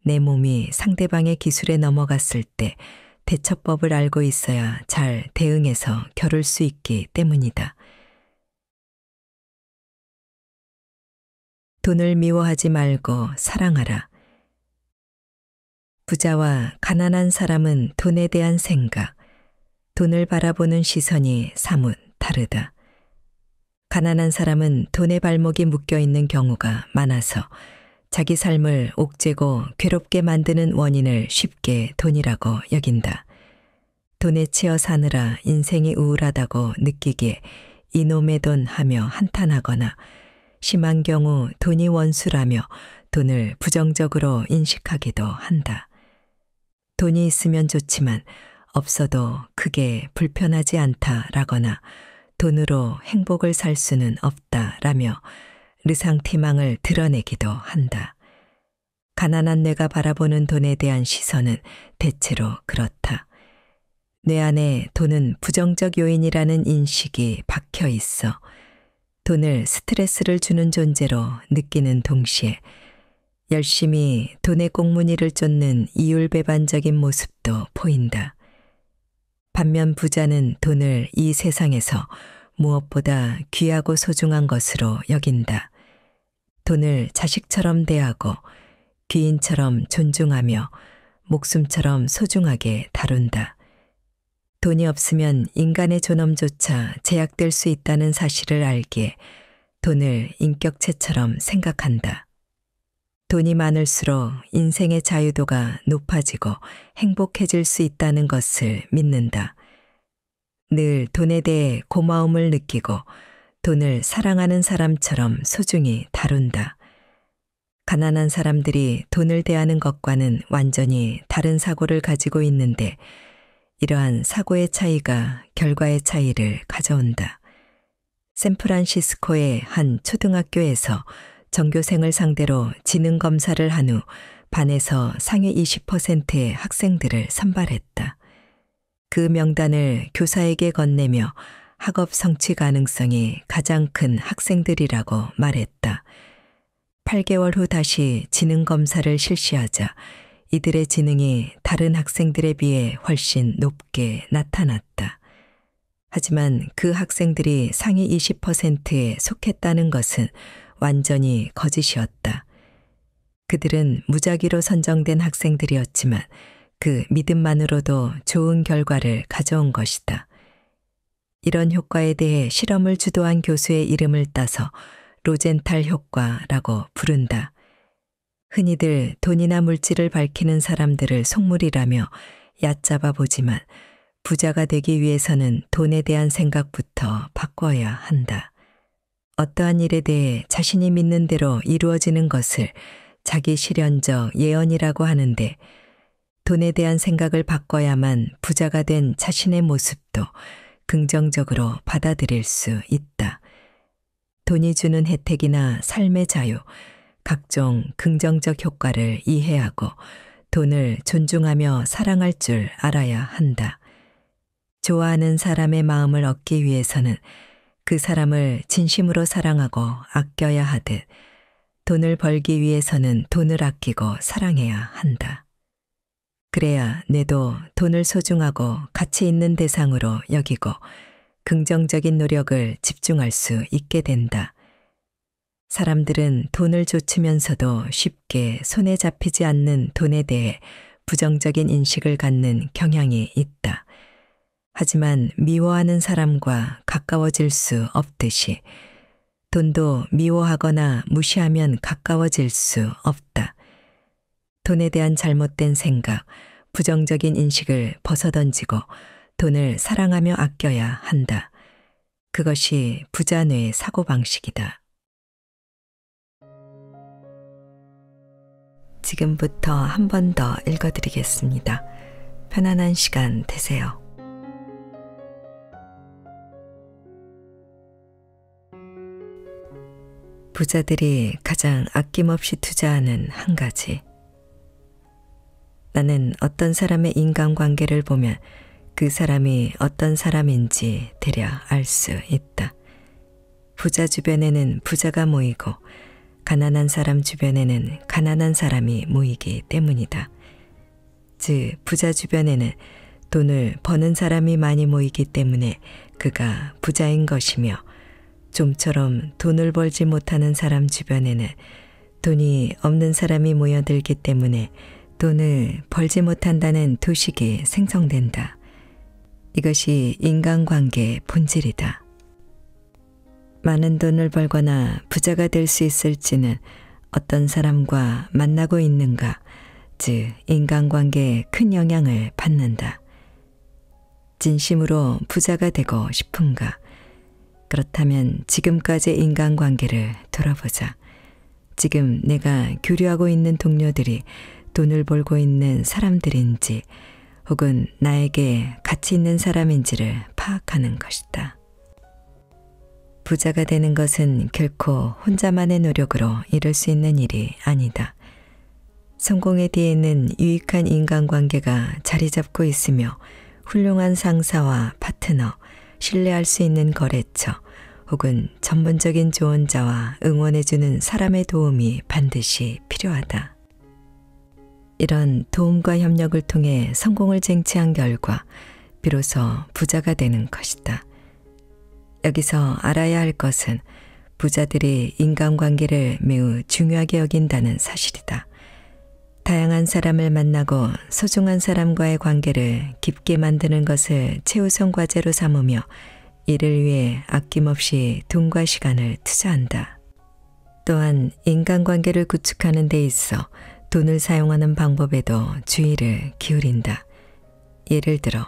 Speaker 1: 내 몸이 상대방의 기술에 넘어갔을 때 대처법을 알고 있어야 잘 대응해서 겨룰 수 있기 때문이다. 돈을 미워하지 말고 사랑하라. 부자와 가난한 사람은 돈에 대한 생각, 돈을 바라보는 시선이 사뭇 다르다. 가난한 사람은 돈에 발목이 묶여 있는 경우가 많아서 자기 삶을 옥죄고 괴롭게 만드는 원인을 쉽게 돈이라고 여긴다. 돈에 치여 사느라 인생이 우울하다고 느끼기에 이놈의 돈 하며 한탄하거나 심한 경우 돈이 원수라며 돈을 부정적으로 인식하기도 한다. 돈이 있으면 좋지만 없어도 크게 불편하지 않다라거나 돈으로 행복을 살 수는 없다라며 르상티망을 드러내기도 한다. 가난한 뇌가 바라보는 돈에 대한 시선은 대체로 그렇다. 뇌 안에 돈은 부정적 요인이라는 인식이 박혀 있어 돈을 스트레스를 주는 존재로 느끼는 동시에 열심히 돈의 꽁무니를 쫓는 이율배반적인 모습도 보인다. 반면 부자는 돈을 이 세상에서 무엇보다 귀하고 소중한 것으로 여긴다. 돈을 자식처럼 대하고 귀인처럼 존중하며 목숨처럼 소중하게 다룬다. 돈이 없으면 인간의 존엄조차 제약될 수 있다는 사실을 알기에 돈을 인격체처럼 생각한다. 돈이 많을수록 인생의 자유도가 높아지고 행복해질 수 있다는 것을 믿는다. 늘 돈에 대해 고마움을 느끼고 돈을 사랑하는 사람처럼 소중히 다룬다. 가난한 사람들이 돈을 대하는 것과는 완전히 다른 사고를 가지고 있는데 이러한 사고의 차이가 결과의 차이를 가져온다. 샌프란시스코의 한 초등학교에서 전교생을 상대로 지능 검사를 한 후 반에서 상위 20%의 학생들을 선발했다. 그 명단을 교사에게 건네며 학업 성취 가능성이 가장 큰 학생들이라고 말했다. 8개월 후 다시 지능 검사를 실시하자 이들의 지능이 다른 학생들에 비해 훨씬 높게 나타났다. 하지만 그 학생들이 상위 20%에 속했다는 것은 완전히 거짓이었다. 그들은 무작위로 선정된 학생들이었지만 그 믿음만으로도 좋은 결과를 가져온 것이다. 이런 효과에 대해 실험을 주도한 교수의 이름을 따서 로젠탈 효과라고 부른다. 흔히들 돈이나 물질을 밝히는 사람들을 속물이라며 얕잡아 보지만 부자가 되기 위해서는 돈에 대한 생각부터 바꿔야 한다. 어떠한 일에 대해 자신이 믿는 대로 이루어지는 것을 자기 실현적 예언이라고 하는데 돈에 대한 생각을 바꿔야만 부자가 된 자신의 모습도 긍정적으로 받아들일 수 있다. 돈이 주는 혜택이나 삶의 자유, 각종 긍정적 효과를 이해하고 돈을 존중하며 사랑할 줄 알아야 한다. 좋아하는 사람의 마음을 얻기 위해서는 그 사람을 진심으로 사랑하고 아껴야 하듯 돈을 벌기 위해서는 돈을 아끼고 사랑해야 한다. 그래야 뇌도 돈을 소중하고 가치 있는 대상으로 여기고 긍정적인 노력을 집중할 수 있게 된다. 사람들은 돈을 좇으면서도 쉽게 손에 잡히지 않는 돈에 대해 부정적인 인식을 갖는 경향이 있다. 하지만 미워하는 사람과 가까워질 수 없듯이 돈도 미워하거나 무시하면 가까워질 수 없다. 돈에 대한 잘못된 생각, 부정적인 인식을 벗어던지고 돈을 사랑하며 아껴야 한다. 그것이 부자뇌의 사고방식이다. 지금부터 한 번 더 읽어드리겠습니다. 편안한 시간 되세요. 부자들이 가장 아낌없이 투자하는 한 가지. 나는 어떤 사람의 인간관계를 보면 그 사람이 어떤 사람인지 대략 알 수 있다. 부자 주변에는 부자가 모이고 가난한 사람 주변에는 가난한 사람이 모이기 때문이다. 즉, 부자 주변에는 돈을 버는 사람이 많이 모이기 때문에 그가 부자인 것이며 좀처럼 돈을 벌지 못하는 사람 주변에는 돈이 없는 사람이 모여들기 때문에 돈을 벌지 못한다는 도식이 생성된다. 이것이 인간관계의 본질이다. 많은 돈을 벌거나 부자가 될 수 있을지는 어떤 사람과 만나고 있는가, 즉 인간관계에 큰 영향을 받는다. 진심으로 부자가 되고 싶은가? 그렇다면 지금까지 인간관계를 돌아보자. 지금 내가 교류하고 있는 동료들이 돈을 벌고 있는 사람들인지 혹은 나에게 가치 있는 사람인지를 파악하는 것이다. 부자가 되는 것은 결코 혼자만의 노력으로 이룰 수 있는 일이 아니다. 성공의 뒤에는 유익한 인간관계가 자리 잡고 있으며 훌륭한 상사와 파트너, 신뢰할 수 있는 거래처 혹은 전문적인 조언자와 응원해주는 사람의 도움이 반드시 필요하다. 이런 도움과 협력을 통해 성공을 쟁취한 결과 비로소 부자가 되는 것이다. 여기서 알아야 할 것은 부자들이 인간관계를 매우 중요하게 여긴다는 사실이다. 다양한 사람을 만나고 소중한 사람과의 관계를 깊게 만드는 것을 최우선 과제로 삼으며 이를 위해 아낌없이 돈과 시간을 투자한다. 또한 인간관계를 구축하는 데 있어 돈을 사용하는 방법에도 주의를 기울인다. 예를 들어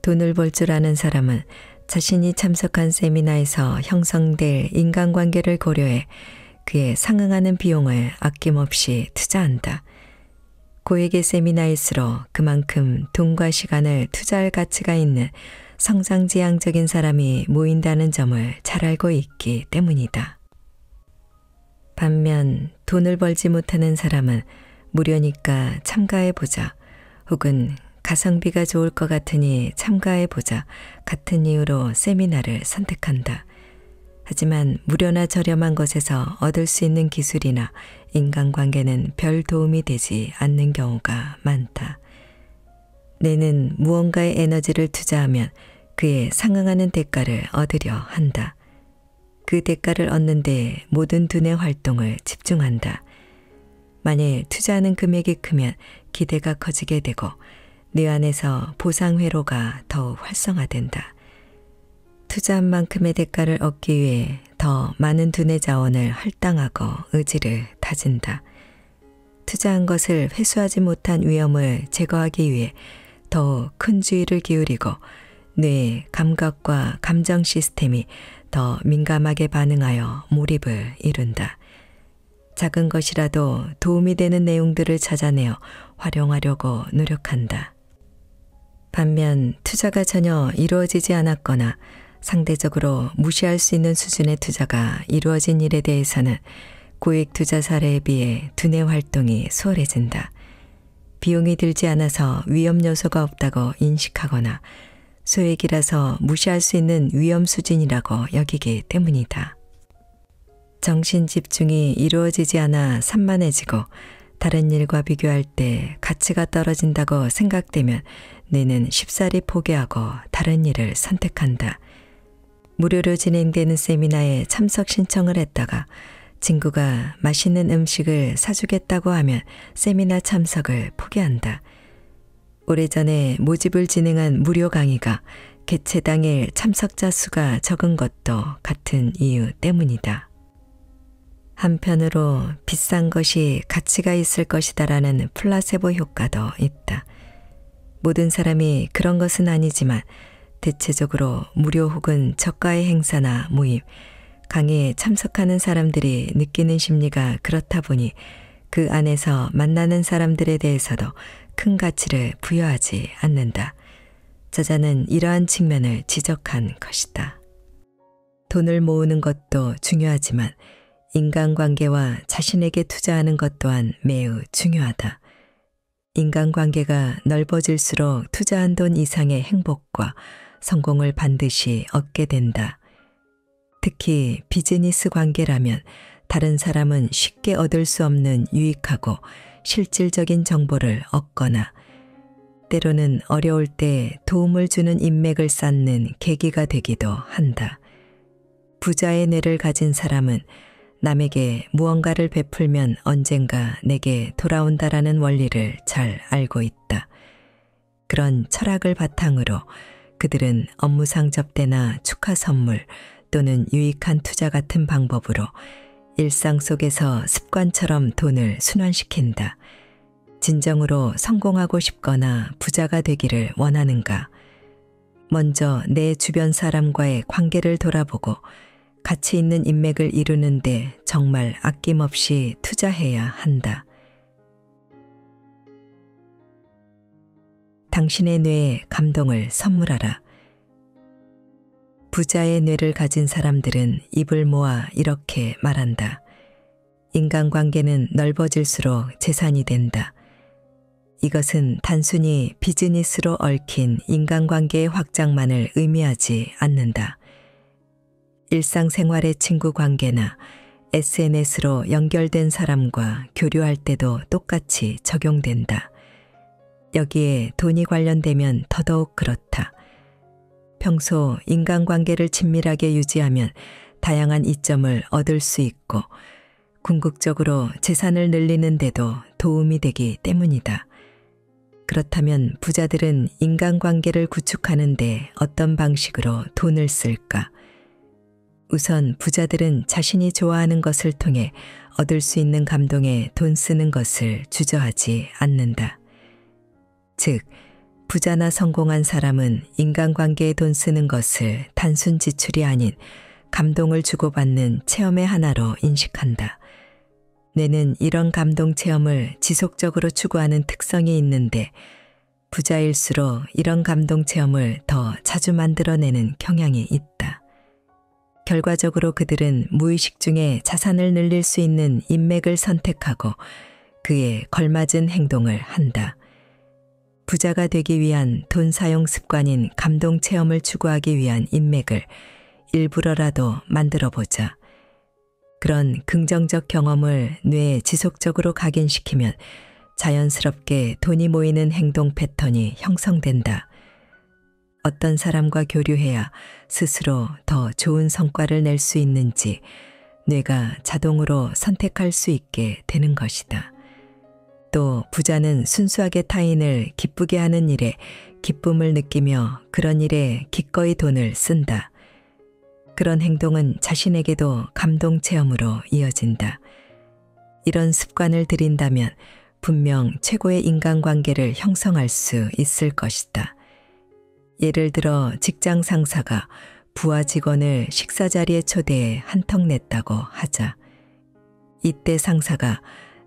Speaker 1: 돈을 벌 줄 아는 사람은 자신이 참석한 세미나에서 형성될 인간관계를 고려해 그에 상응하는 비용을 아낌없이 투자한다. 고액의 세미나일수록 그만큼 돈과 시간을 투자할 가치가 있는 성장지향적인 사람이 모인다는 점을 잘 알고 있기 때문이다. 반면 돈을 벌지 못하는 사람은 무료니까 참가해보자 혹은 가성비가 좋을 것 같으니 참가해보자 같은 이유로 세미나를 선택한다. 하지만 무료나 저렴한 것에서 얻을 수 있는 기술이나 인간관계는 별 도움이 되지 않는 경우가 많다. 뇌는 무언가에 에너지를 투자하면 그에 상응하는 대가를 얻으려 한다. 그 대가를 얻는 데 모든 두뇌 활동을 집중한다. 만일 투자하는 금액이 크면 기대가 커지게 되고 뇌 안에서 보상 회로가 더욱 활성화된다. 투자한 만큼의 대가를 얻기 위해 더 많은 두뇌 자원을 할당하고 의지를 다진다. 투자한 것을 회수하지 못한 위험을 제거하기 위해 더욱 큰 주의를 기울이고 뇌의 감각과 감정 시스템이 더 민감하게 반응하여 몰입을 이룬다. 작은 것이라도 도움이 되는 내용들을 찾아내어 활용하려고 노력한다. 반면 투자가 전혀 이루어지지 않았거나 상대적으로 무시할 수 있는 수준의 투자가 이루어진 일에 대해서는 고액 투자 사례에 비해 두뇌 활동이 수월해진다. 비용이 들지 않아서 위험 요소가 없다고 인식하거나 소액이라서 무시할 수 있는 위험 수준이라고 여기기 때문이다. 정신 집중이 이루어지지 않아 산만해지고 다른 일과 비교할 때 가치가 떨어진다고 생각되면 뇌는 쉽사리 포기하고 다른 일을 선택한다. 무료로 진행되는 세미나에 참석 신청을 했다가 친구가 맛있는 음식을 사주겠다고 하면 세미나 참석을 포기한다. 오래전에 모집을 진행한 무료 강의가 개최 당일 참석자 수가 적은 것도 같은 이유 때문이다. 한편으로 비싼 것이 가치가 있을 것이다라는 플라세보 효과도 있다. 모든 사람이 그런 것은 아니지만 대체적으로 무료 혹은 저가의 행사나 모임, 강의에 참석하는 사람들이 느끼는 심리가 그렇다 보니 그 안에서 만나는 사람들에 대해서도 큰 가치를 부여하지 않는다. 저자는 이러한 측면을 지적한 것이다. 돈을 모으는 것도 중요하지만 인간관계와 자신에게 투자하는 것 또한 매우 중요하다. 인간관계가 넓어질수록 투자한 돈 이상의 행복과 성공을 반드시 얻게 된다. 특히 비즈니스 관계라면 다른 사람은 쉽게 얻을 수 없는 유익하고 실질적인 정보를 얻거나 때로는 어려울 때 도움을 주는 인맥을 쌓는 계기가 되기도 한다. 부자의 뇌를 가진 사람은 남에게 무언가를 베풀면 언젠가 내게 돌아온다라는 원리를 잘 알고 있다. 그런 철학을 바탕으로 그들은 업무상 접대나 축하 선물 또는 유익한 투자 같은 방법으로 일상 속에서 습관처럼 돈을 순환시킨다. 진정으로 성공하고 싶거나 부자가 되기를 원하는가? 먼저 내 주변 사람과의 관계를 돌아보고 가치 있는 인맥을 이루는데 정말 아낌없이 투자해야 한다. 당신의 뇌에 감동을 선물하라. 부자의 뇌를 가진 사람들은 입을 모아 이렇게 말한다. 인간관계는 넓어질수록 재산이 된다. 이것은 단순히 비즈니스로 얽힌 인간관계의 확장만을 의미하지 않는다. 일상생활의 친구 관계나 SNS로 연결된 사람과 교류할 때도 똑같이 적용된다. 여기에 돈이 관련되면 더더욱 그렇다. 평소 인간관계를 친밀하게 유지하면 다양한 이점을 얻을 수 있고 궁극적으로 재산을 늘리는 데도 도움이 되기 때문이다. 그렇다면 부자들은 인간관계를 구축하는 데 어떤 방식으로 돈을 쓸까? 우선 부자들은 자신이 좋아하는 것을 통해 얻을 수 있는 감동에 돈 쓰는 것을 주저하지 않는다. 즉, 부자나 성공한 사람은 인간관계에 돈 쓰는 것을 단순 지출이 아닌 감동을 주고받는 체험의 하나로 인식한다. 뇌는 이런 감동 체험을 지속적으로 추구하는 특성이 있는데 부자일수록 이런 감동 체험을 더 자주 만들어내는 경향이 있다. 결과적으로 그들은 무의식 중에 자산을 늘릴 수 있는 인맥을 선택하고 그에 걸맞은 행동을 한다. 부자가 되기 위한 돈 사용 습관인 감동 체험을 추구하기 위한 인맥을 일부러라도 만들어 보자. 그런 긍정적 경험을 뇌에 지속적으로 각인시키면 자연스럽게 돈이 모이는 행동 패턴이 형성된다. 어떤 사람과 교류해야 스스로 더 좋은 성과를 낼 수 있는지 뇌가 자동으로 선택할 수 있게 되는 것이다. 또 부자는 순수하게 타인을 기쁘게 하는 일에 기쁨을 느끼며 그런 일에 기꺼이 돈을 쓴다. 그런 행동은 자신에게도 감동 체험으로 이어진다. 이런 습관을 들인다면 분명 최고의 인간관계를 형성할 수 있을 것이다. 예를 들어 직장 상사가 부하 직원을 식사 자리에 초대해 한턱 냈다고 하자. 이때 상사가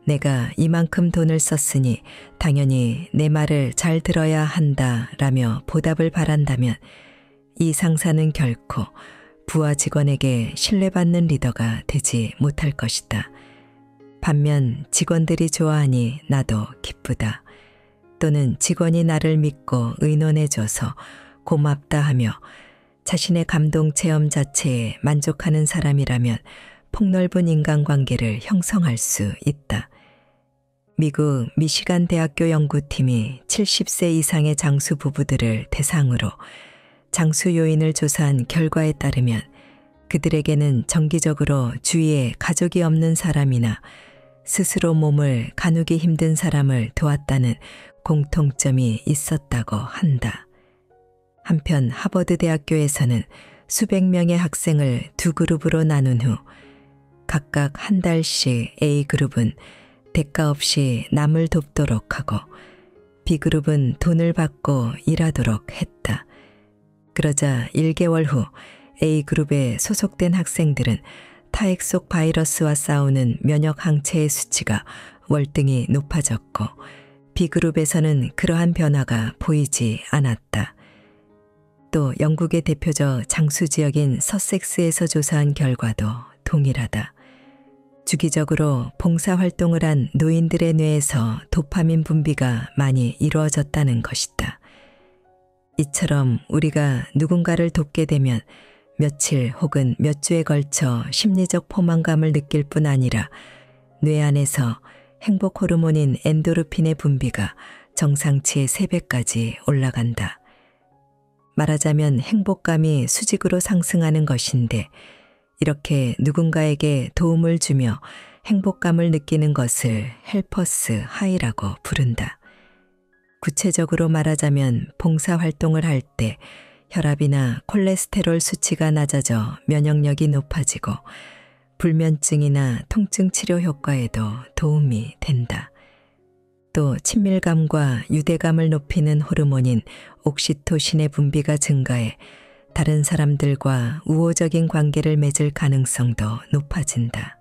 Speaker 1: 내가 이만큼 돈을 썼으니 당연히 내 말을 잘 들어야 한다 라며 보답을 바란다면 이 상사는 결코 부하 직원에게 신뢰받는 리더가 되지 못할 것이다. 반면 직원들이 좋아하니 나도 기쁘다. 또는 직원이 나를 믿고 의논해줘서 고맙다 하며 자신의 감동 체험 자체에 만족하는 사람이라면 폭넓은 인간관계를 형성할 수 있다. 미국 미시간 대학교 연구팀이 70세 이상의 장수 부부들을 대상으로 장수 요인을 조사한 결과에 따르면 그들에게는 정기적으로 주위에 가족이 없는 사람이나 스스로 몸을 가누기 힘든 사람을 도왔다는 공통점이 있었다고 한다. 한편 하버드 대학교에서는 수백 명의 학생을 두 그룹으로 나눈 후 각각 한 달씩 A그룹은 대가 없이 남을 돕도록 하고 B그룹은 돈을 받고 일하도록 했다. 그러자 1개월 후 A그룹에 소속된 학생들은 타액 속 바이러스와 싸우는 면역 항체의 수치가 월등히 높아졌고 B그룹에서는 그러한 변화가 보이지 않았다. 또 영국의 대표적 장수 지역인 서섹스에서 조사한 결과도 동일하다. 주기적으로 봉사활동을 한 노인들의 뇌에서 도파민 분비가 많이 이루어졌다는 것이다. 이처럼 우리가 누군가를 돕게 되면 며칠 혹은 몇 주에 걸쳐 심리적 포만감을 느낄 뿐 아니라 뇌 안에서 행복 호르몬인 엔도르핀의 분비가 정상치의 3배까지 올라간다. 말하자면 행복감이 수직으로 상승하는 것인데 이렇게 누군가에게 도움을 주며 행복감을 느끼는 것을 헬퍼스 하이라고 부른다. 구체적으로 말하자면 봉사활동을 할 때 혈압이나 콜레스테롤 수치가 낮아져 면역력이 높아지고 불면증이나 통증 치료 효과에도 도움이 된다. 또 친밀감과 유대감을 높이는 호르몬인 옥시토신의 분비가 증가해 다른 사람들과 우호적인 관계를 맺을 가능성도 높아진다.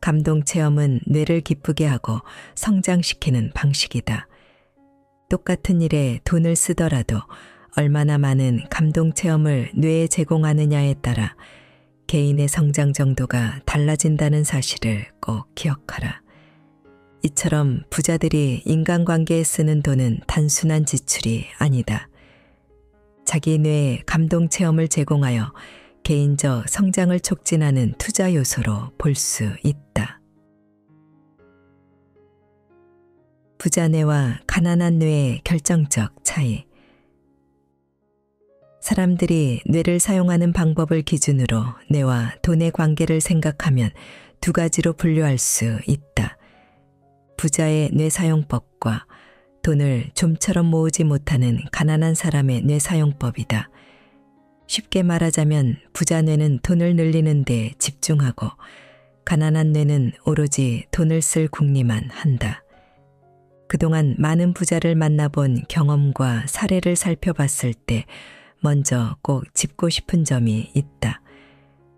Speaker 1: 감동 체험은 뇌를 기쁘게 하고 성장시키는 방식이다. 똑같은 일에 돈을 쓰더라도 얼마나 많은 감동 체험을 뇌에 제공하느냐에 따라 개인의 성장 정도가 달라진다는 사실을 꼭 기억하라. 이처럼 부자들이 인간관계에 쓰는 돈은 단순한 지출이 아니다. 자기 뇌에 감동 체험을 제공하여 개인적 성장을 촉진하는 투자 요소로 볼 수 있다. 부자 뇌와 가난한 뇌의 결정적 차이. 사람들이 뇌를 사용하는 방법을 기준으로 뇌와 돈의 관계를 생각하면 두 가지로 분류할 수 있다. 부자의 뇌 사용법과 돈을 좀처럼 모으지 못하는 가난한 사람의 뇌 사용법이다. 쉽게 말하자면 부자 뇌는 돈을 늘리는 데 집중하고 가난한 뇌는 오로지 돈을 쓸 궁리만 한다. 그동안 많은 부자를 만나본 경험과 사례를 살펴봤을 때 먼저 꼭 짚고 싶은 점이 있다.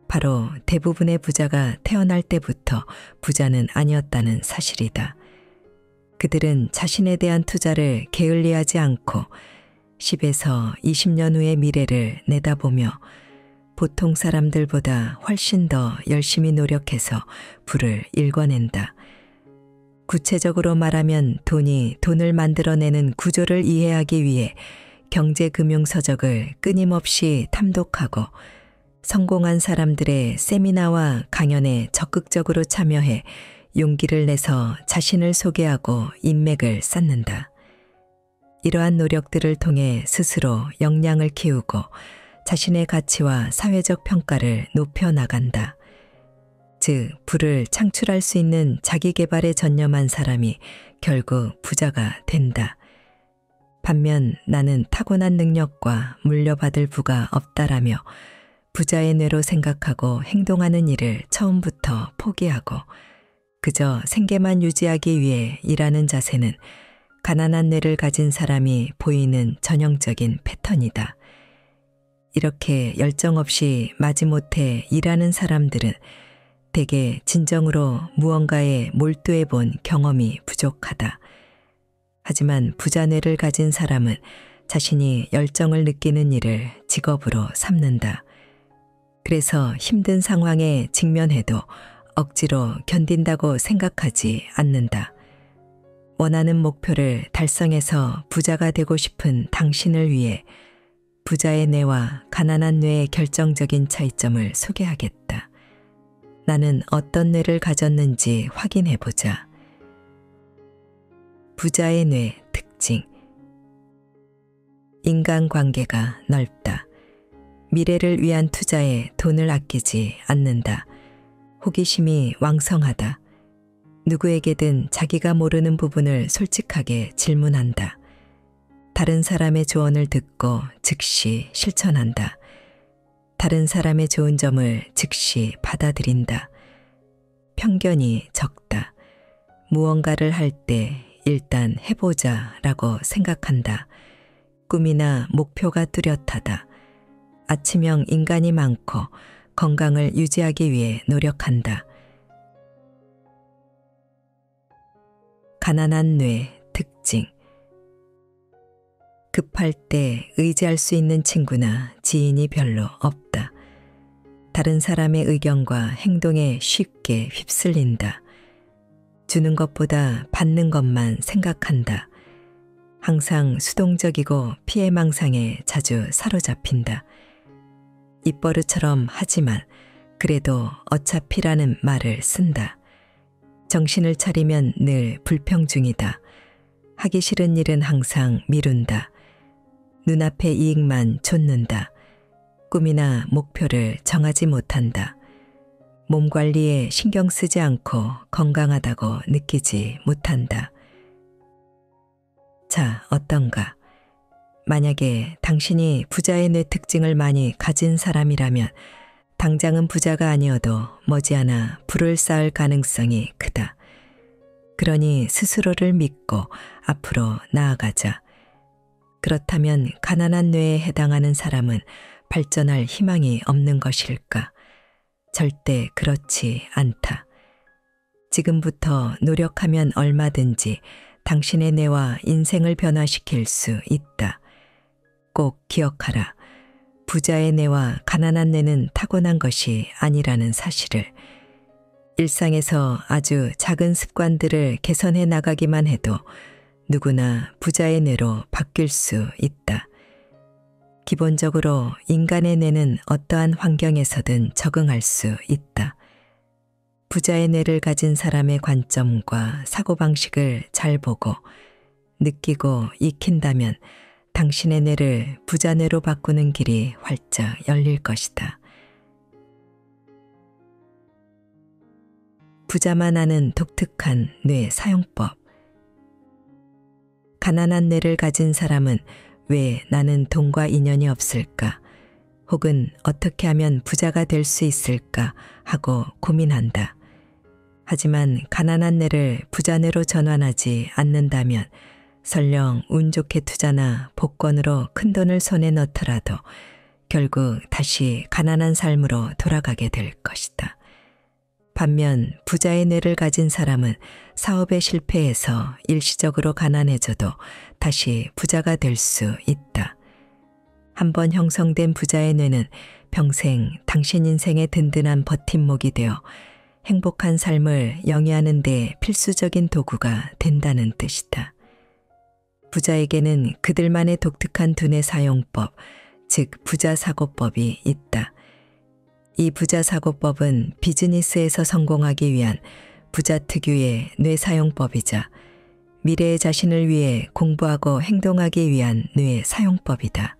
Speaker 1: 바로 대부분의 부자가 태어날 때부터 부자는 아니었다는 사실이다. 그들은 자신에 대한 투자를 게을리하지 않고 10에서 20년 후의 미래를 내다보며 보통 사람들보다 훨씬 더 열심히 노력해서 부를 일궈낸다. 구체적으로 말하면 돈이 돈을 만들어내는 구조를 이해하기 위해 경제금융서적을 끊임없이 탐독하고 성공한 사람들의 세미나와 강연에 적극적으로 참여해 용기를 내서 자신을 소개하고 인맥을 쌓는다. 이러한 노력들을 통해 스스로 역량을 키우고 자신의 가치와 사회적 평가를 높여나간다. 즉, 부를 창출할 수 있는 자기개발에 전념한 사람이 결국 부자가 된다. 반면 나는 타고난 능력과 물려받을 부가 없다라며 부자의 뇌로 생각하고 행동하는 일을 처음부터 포기하고 그저 생계만 유지하기 위해 일하는 자세는 가난한 뇌를 가진 사람이 보이는 전형적인 패턴이다. 이렇게 열정 없이 마지못해 일하는 사람들은 대개 진정으로 무언가에 몰두해 본 경험이 부족하다. 하지만 부자 뇌를 가진 사람은 자신이 열정을 느끼는 일을 직업으로 삼는다. 그래서 힘든 상황에 직면해도 억지로 견딘다고 생각하지 않는다. 원하는 목표를 달성해서 부자가 되고 싶은 당신을 위해 부자의 뇌와 가난한 뇌의 결정적인 차이점을 소개하겠다. 나는 어떤 뇌를 가졌는지 확인해보자. 부자의 뇌 특징. 인간관계가 넓다. 미래를 위한 투자에 돈을 아끼지 않는다. 호기심이 왕성하다. 누구에게든 자기가 모르는 부분을 솔직하게 질문한다. 다른 사람의 조언을 듣고 즉시 실천한다. 다른 사람의 좋은 점을 즉시 받아들인다. 편견이 적다. 무언가를 할 때 일단 해보자 라고 생각한다. 꿈이나 목표가 뚜렷하다. 아침형 인간이 많고 건강을 유지하기 위해 노력한다. 가난한 뇌 특징. 급할 때 의지할 수 있는 친구나 지인이 별로 없다. 다른 사람의 의견과 행동에 쉽게 휩쓸린다. 주는 것보다 받는 것만 생각한다. 항상 수동적이고 피해망상에 자주 사로잡힌다. 입버릇처럼 하지만 그래도 어차피라는 말을 쓴다. 정신을 차리면 늘 불평 중이다. 하기 싫은 일은 항상 미룬다. 눈앞의 이익만 좇는다. 꿈이나 목표를 정하지 못한다. 몸 관리에 신경 쓰지 않고 건강하다고 느끼지 못한다. 자, 어떤가? 만약에 당신이 부자의 뇌 특징을 많이 가진 사람이라면 당장은 부자가 아니어도 머지않아 부를 쌓을 가능성이 크다. 그러니 스스로를 믿고 앞으로 나아가자. 그렇다면 가난한 뇌에 해당하는 사람은 발전할 희망이 없는 것일까? 절대 그렇지 않다. 지금부터 노력하면 얼마든지 당신의 뇌와 인생을 변화시킬 수 있다. 꼭 기억하라. 부자의 뇌와 가난한 뇌는 타고난 것이 아니라는 사실을. 일상에서 아주 작은 습관들을 개선해 나가기만 해도 누구나 부자의 뇌로 바뀔 수 있다. 기본적으로 인간의 뇌는 어떠한 환경에서든 적응할 수 있다. 부자의 뇌를 가진 사람의 관점과 사고방식을 잘 보고 느끼고 익힌다면 당신의 뇌를 부자 뇌로 바꾸는 길이 활짝 열릴 것이다. 부자만 아는 독특한 뇌 사용법. 가난한 뇌를 가진 사람은 왜 나는 돈과 인연이 없을까? 혹은 어떻게 하면 부자가 될 수 있을까? 하고 고민한다. 하지만 가난한 뇌를 부자 뇌로 전환하지 않는다면 설령 운 좋게 투자나 복권으로 큰돈을 손에 넣더라도 결국 다시 가난한 삶으로 돌아가게 될 것이다. 반면 부자의 뇌를 가진 사람은 사업에 실패해서 일시적으로 가난해져도 다시 부자가 될 수 있다. 한번 형성된 부자의 뇌는 평생 당신 인생의 든든한 버팀목이 되어 행복한 삶을 영위하는 데 필수적인 도구가 된다는 뜻이다. 부자에게는 그들만의 독특한 두뇌 사용법, 즉 부자사고법이 있다. 이 부자사고법은 비즈니스에서 성공하기 위한 부자 특유의 뇌사용법이자 미래의 자신을 위해 공부하고 행동하기 위한 뇌 사용법이다.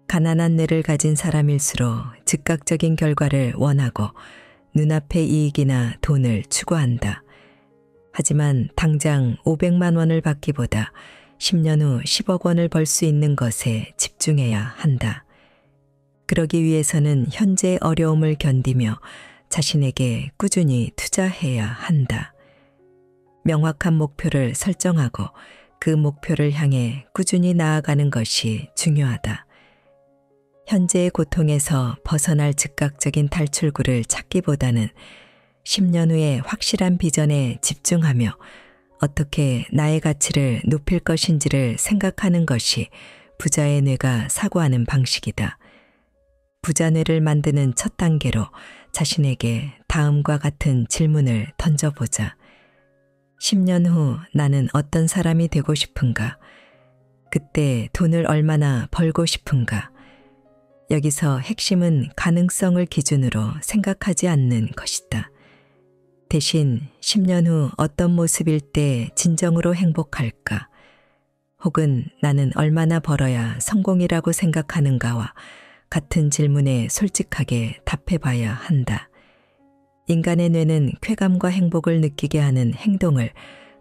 Speaker 1: 가난한 뇌를 가진 사람일수록 즉각적인 결과를 원하고 눈앞의 이익이나 돈을 추구한다. 하지만 당장 500만 원을 받기보다 10년 후 10억 원을 벌 수 있는 것에 집중해야 한다. 그러기 위해서는 현재의 어려움을 견디며 자신에게 꾸준히 투자해야 한다. 명확한 목표를 설정하고 그 목표를 향해 꾸준히 나아가는 것이 중요하다. 현재의 고통에서 벗어날 즉각적인 탈출구를 찾기보다는 10년 후의 확실한 비전에 집중하며 어떻게 나의 가치를 높일 것인지를 생각하는 것이 부자의 뇌가 사고하는 방식이다. 부자 뇌를 만드는 첫 단계로 자신에게 다음과 같은 질문을 던져보자. 10년 후 나는 어떤 사람이 되고 싶은가? 그때 돈을 얼마나 벌고 싶은가? 여기서 핵심은 가능성을 기준으로 생각하지 않는 것이다. 대신 10년 후 어떤 모습일 때 진정으로 행복할까? 혹은 나는 얼마나 벌어야 성공이라고 생각하는가와 같은 질문에 솔직하게 답해봐야 한다. 인간의 뇌는 쾌감과 행복을 느끼게 하는 행동을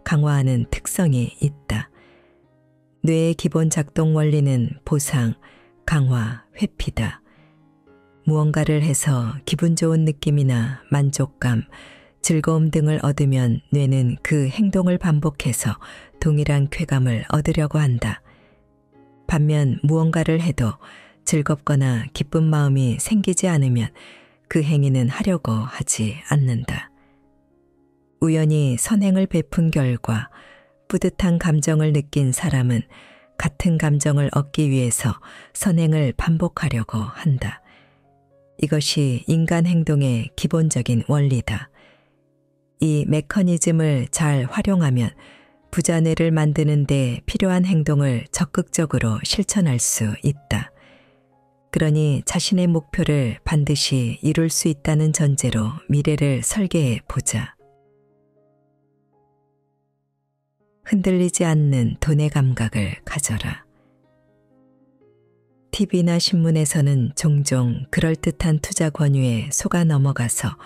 Speaker 1: 강화하는 특성이 있다. 뇌의 기본 작동 원리는 보상, 강화, 회피다. 무언가를 해서 기분 좋은 느낌이나 만족감, 즐거움 등을 얻으면 뇌는 그 행동을 반복해서 동일한 쾌감을 얻으려고 한다. 반면 무언가를 해도 즐겁거나 기쁜 마음이 생기지 않으면 그 행위는 하려고 하지 않는다. 우연히 선행을 베푼 결과 뿌듯한 감정을 느낀 사람은 같은 감정을 얻기 위해서 선행을 반복하려고 한다. 이것이 인간 행동의 기본적인 원리다. 이 메커니즘을 잘 활용하면 부자 뇌를 만드는 데 필요한 행동을 적극적으로 실천할 수 있다. 그러니 자신의 목표를 반드시 이룰 수 있다는 전제로 미래를 설계해 보자. 흔들리지 않는 돈의 감각을 가져라. TV나 신문에서는 종종 그럴듯한 투자 권유에 속아 넘어가서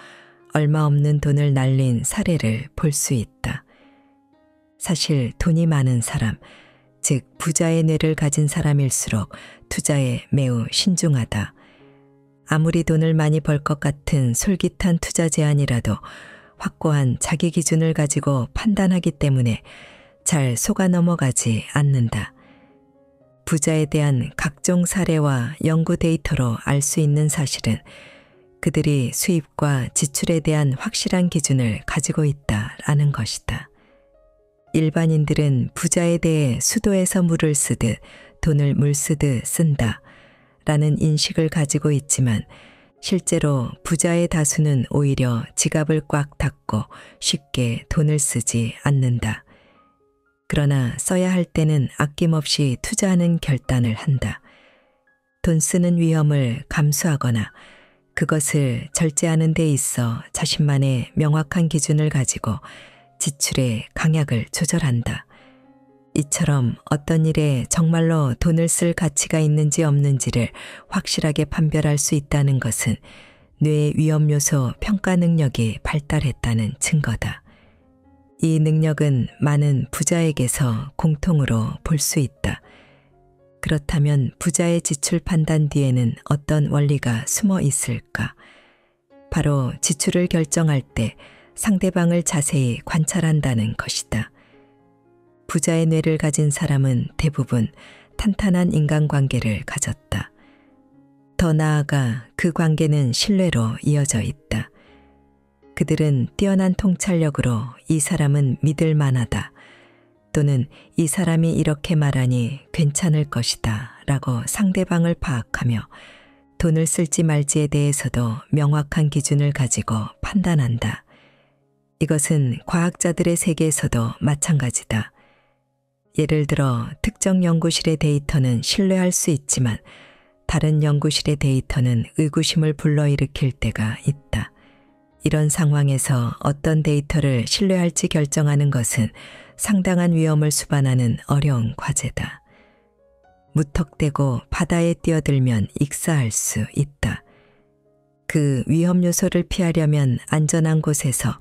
Speaker 1: 얼마 없는 돈을 날린 사례를 볼 수 있다. 사실 돈이 많은 사람, 즉 부자의 뇌를 가진 사람일수록 투자에 매우 신중하다. 아무리 돈을 많이 벌 것 같은 솔깃한 투자 제안이라도 확고한 자기 기준을 가지고 판단하기 때문에 잘 속아 넘어가지 않는다. 부자에 대한 각종 사례와 연구 데이터로 알 수 있는 사실은 그들이 수입과 지출에 대한 확실한 기준을 가지고 있다라는 것이다. 일반인들은 부자에 대해 수도에서 물을 쓰듯 돈을 물 쓰듯 쓴다 라는 인식을 가지고 있지만 실제로 부자의 다수는 오히려 지갑을 꽉 닫고 쉽게 돈을 쓰지 않는다. 그러나 써야 할 때는 아낌없이 투자하는 결단을 한다. 돈 쓰는 위험을 감수하거나 그것을 절제하는 데 있어 자신만의 명확한 기준을 가지고 지출의 강약을 조절한다. 이처럼 어떤 일에 정말로 돈을 쓸 가치가 있는지 없는지를 확실하게 판별할 수 있다는 것은 뇌의 위험 요소 평가 능력이 발달했다는 증거다. 이 능력은 많은 부자에게서 공통으로 볼 수 있다. 그렇다면 부자의 지출 판단 뒤에는 어떤 원리가 숨어 있을까? 바로 지출을 결정할 때 상대방을 자세히 관찰한다는 것이다. 부자의 뇌를 가진 사람은 대부분 탄탄한 인간관계를 가졌다. 더 나아가 그 관계는 신뢰로 이어져 있다. 그들은 뛰어난 통찰력으로 이 사람은 믿을 만하다 또는 이 사람이 이렇게 말하니 괜찮을 것이다 라고 상대방을 파악하며 돈을 쓸지 말지에 대해서도 명확한 기준을 가지고 판단한다. 이것은 과학자들의 세계에서도 마찬가지다. 예를 들어 특정 연구실의 데이터는 신뢰할 수 있지만 다른 연구실의 데이터는 의구심을 불러일으킬 때가 있다. 이런 상황에서 어떤 데이터를 신뢰할지 결정하는 것은 상당한 위험을 수반하는 어려운 과제다. 무턱대고 바다에 뛰어들면 익사할 수 있다. 그 위험 요소를 피하려면 안전한 곳에서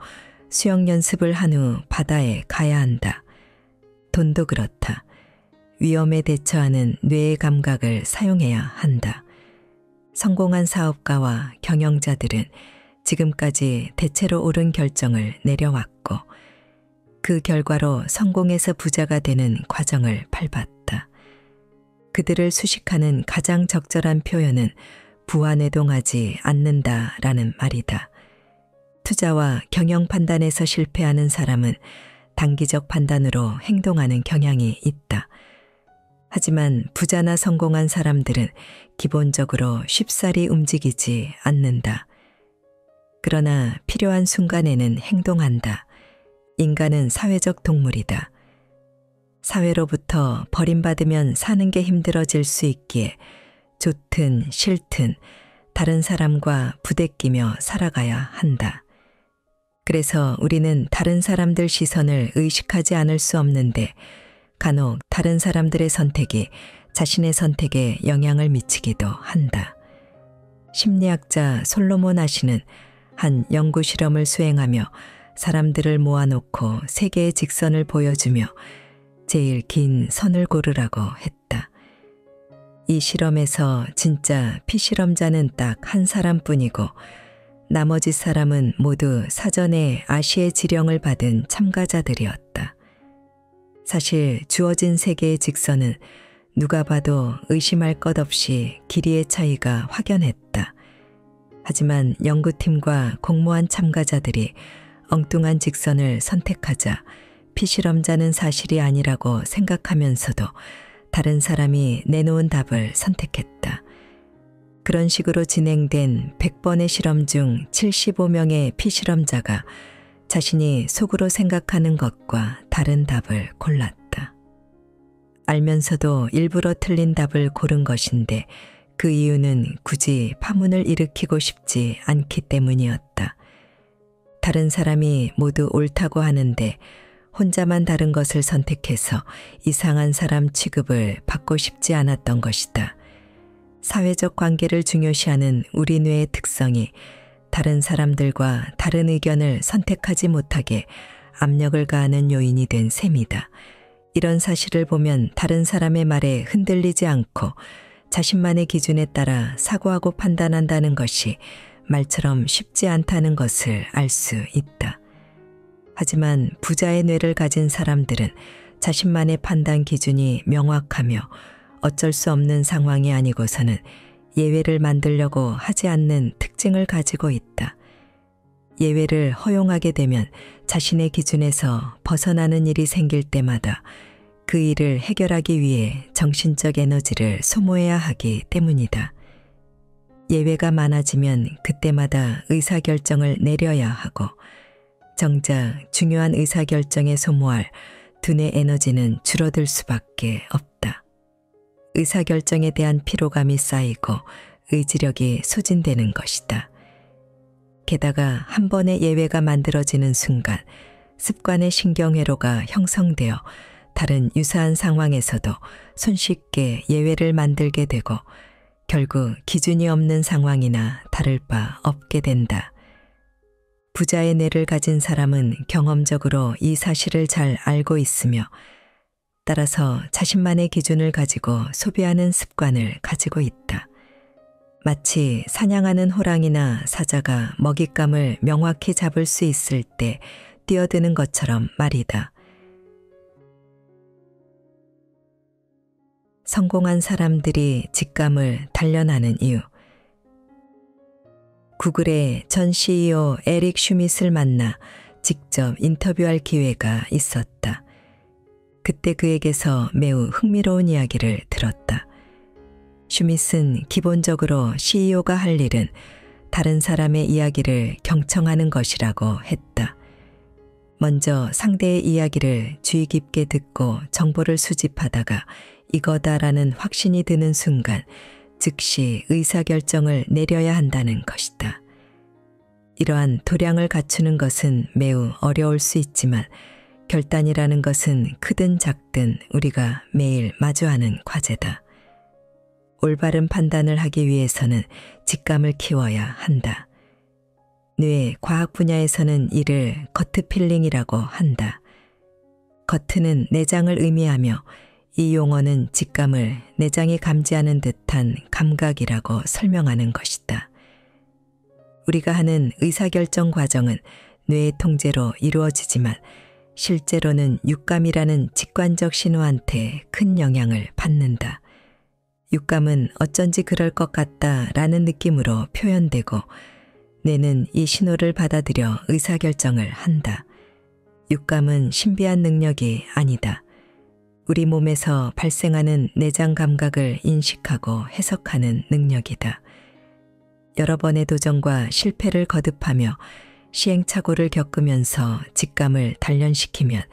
Speaker 1: 수영 연습을 한 후 바다에 가야 한다. 돈도 그렇다. 위험에 대처하는 뇌의 감각을 사용해야 한다. 성공한 사업가와 경영자들은 지금까지 대체로 옳은 결정을 내려왔고 그 결과로 성공해서 부자가 되는 과정을 밟았다. 그들을 수식하는 가장 적절한 표현은 부안해동하지 않는다라는 말이다. 투자와 경영 판단에서 실패하는 사람은 단기적 판단으로 행동하는 경향이 있다. 하지만 부자나 성공한 사람들은 기본적으로 쉽사리 움직이지 않는다. 그러나 필요한 순간에는 행동한다. 인간은 사회적 동물이다. 사회로부터 버림받으면 사는 게 힘들어질 수 있기에 좋든 싫든 다른 사람과 부대끼며 살아가야 한다. 그래서 우리는 다른 사람들 시선을 의식하지 않을 수 없는데 간혹 다른 사람들의 선택이 자신의 선택에 영향을 미치기도 한다. 심리학자 솔로몬 아시는 한 연구 실험을 수행하며 사람들을 모아놓고 세 개의 직선을 보여주며 제일 긴 선을 고르라고 했다. 이 실험에서 진짜 피실험자는 딱 한 사람뿐이고 나머지 사람은 모두 사전에 아시의 지령을 받은 참가자들이었다. 사실 주어진 세 개의 직선은 누가 봐도 의심할 것 없이 길이의 차이가 확연했다. 하지만 연구팀과 공모한 참가자들이 엉뚱한 직선을 선택하자 피실험자는 사실이 아니라고 생각하면서도 다른 사람이 내놓은 답을 선택했다. 그런 식으로 진행된 100번의 실험 중 75명의 피실험자가 자신이 속으로 생각하는 것과 다른 답을 골랐다. 알면서도 일부러 틀린 답을 고른 것인데 그 이유는 굳이 파문을 일으키고 싶지 않기 때문이었다. 다른 사람이 모두 옳다고 하는데 혼자만 다른 것을 선택해서 이상한 사람 취급을 받고 싶지 않았던 것이다. 사회적 관계를 중요시하는 우리 뇌의 특성이 다른 사람들과 다른 의견을 선택하지 못하게 압력을 가하는 요인이 된 셈이다. 이런 사실을 보면 다른 사람의 말에 흔들리지 않고 자신만의 기준에 따라 사고하고 판단한다는 것이 말처럼 쉽지 않다는 것을 알 수 있다. 하지만 부자의 뇌를 가진 사람들은 자신만의 판단 기준이 명확하며 어쩔 수 없는 상황이 아니고서는 예외를 만들려고 하지 않는 특징을 가지고 있다. 예외를 허용하게 되면 자신의 기준에서 벗어나는 일이 생길 때마다 그 일을 해결하기 위해 정신적 에너지를 소모해야 하기 때문이다. 예외가 많아지면 그때마다 의사결정을 내려야 하고 정작 중요한 의사결정에 소모할 두뇌 에너지는 줄어들 수밖에 없다. 의사결정에 대한 피로감이 쌓이고 의지력이 소진되는 것이다. 게다가 한 번의 예외가 만들어지는 순간 습관의 신경회로가 형성되어 다른 유사한 상황에서도 손쉽게 예외를 만들게 되고 결국 기준이 없는 상황이나 다를 바 없게 된다. 부자의 뇌를 가진 사람은 경험적으로 이 사실을 잘 알고 있으며 따라서 자신만의 기준을 가지고 소비하는 습관을 가지고 있다. 마치 사냥하는 호랑이나 사자가 먹잇감을 명확히 잡을 수 있을 때 뛰어드는 것처럼 말이다. 성공한 사람들이 직감을 단련하는 이유. 구글의 전 CEO 에릭 슈밋을 만나 직접 인터뷰할 기회가 있었다. 그때 그에게서 매우 흥미로운 이야기를 들었다. 슈밋은 기본적으로 CEO가 할 일은 다른 사람의 이야기를 경청하는 것이라고 했다. 먼저 상대의 이야기를 주의 깊게 듣고 정보를 수집하다가 이거다라는 확신이 드는 순간 즉시 의사결정을 내려야 한다는 것이다. 이러한 도량을 갖추는 것은 매우 어려울 수 있지만 결단이라는 것은 크든 작든 우리가 매일 마주하는 과제다. 올바른 판단을 하기 위해서는 직감을 키워야 한다. 뇌 과학 분야에서는 이를 거트 필링이라고 한다. 거트는 내장을 의미하며 이 용어는 직감을 내장이 감지하는 듯한 감각이라고 설명하는 것이다. 우리가 하는 의사결정 과정은 뇌의 통제로 이루어지지만 실제로는 육감이라는 직관적 신호한테 큰 영향을 받는다. 육감은 어쩐지 그럴 것 같다라는 느낌으로 표현되고 뇌는 이 신호를 받아들여 의사결정을 한다. 육감은 신비한 능력이 아니다. 우리 몸에서 발생하는 내장 감각을 인식하고 해석하는 능력이다. 여러 번의 도전과 실패를 거듭하며 시행착오를 겪으면서 직감을 단련시키면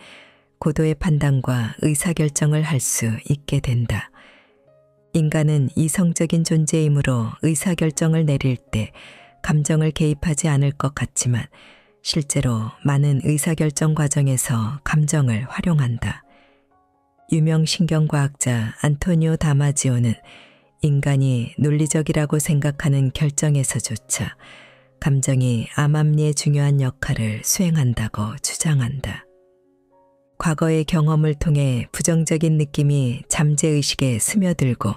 Speaker 1: 고도의 판단과 의사결정을 할 수 있게 된다. 인간은 이성적인 존재이므로 의사결정을 내릴 때 감정을 개입하지 않을 것 같지만 실제로 많은 의사결정 과정에서 감정을 활용한다. 유명 신경과학자 안토니오 다마지오는 인간이 논리적이라고 생각하는 결정에서조차 감정이 암암리에 중요한 역할을 수행한다고 주장한다. 과거의 경험을 통해 부정적인 느낌이 잠재의식에 스며들고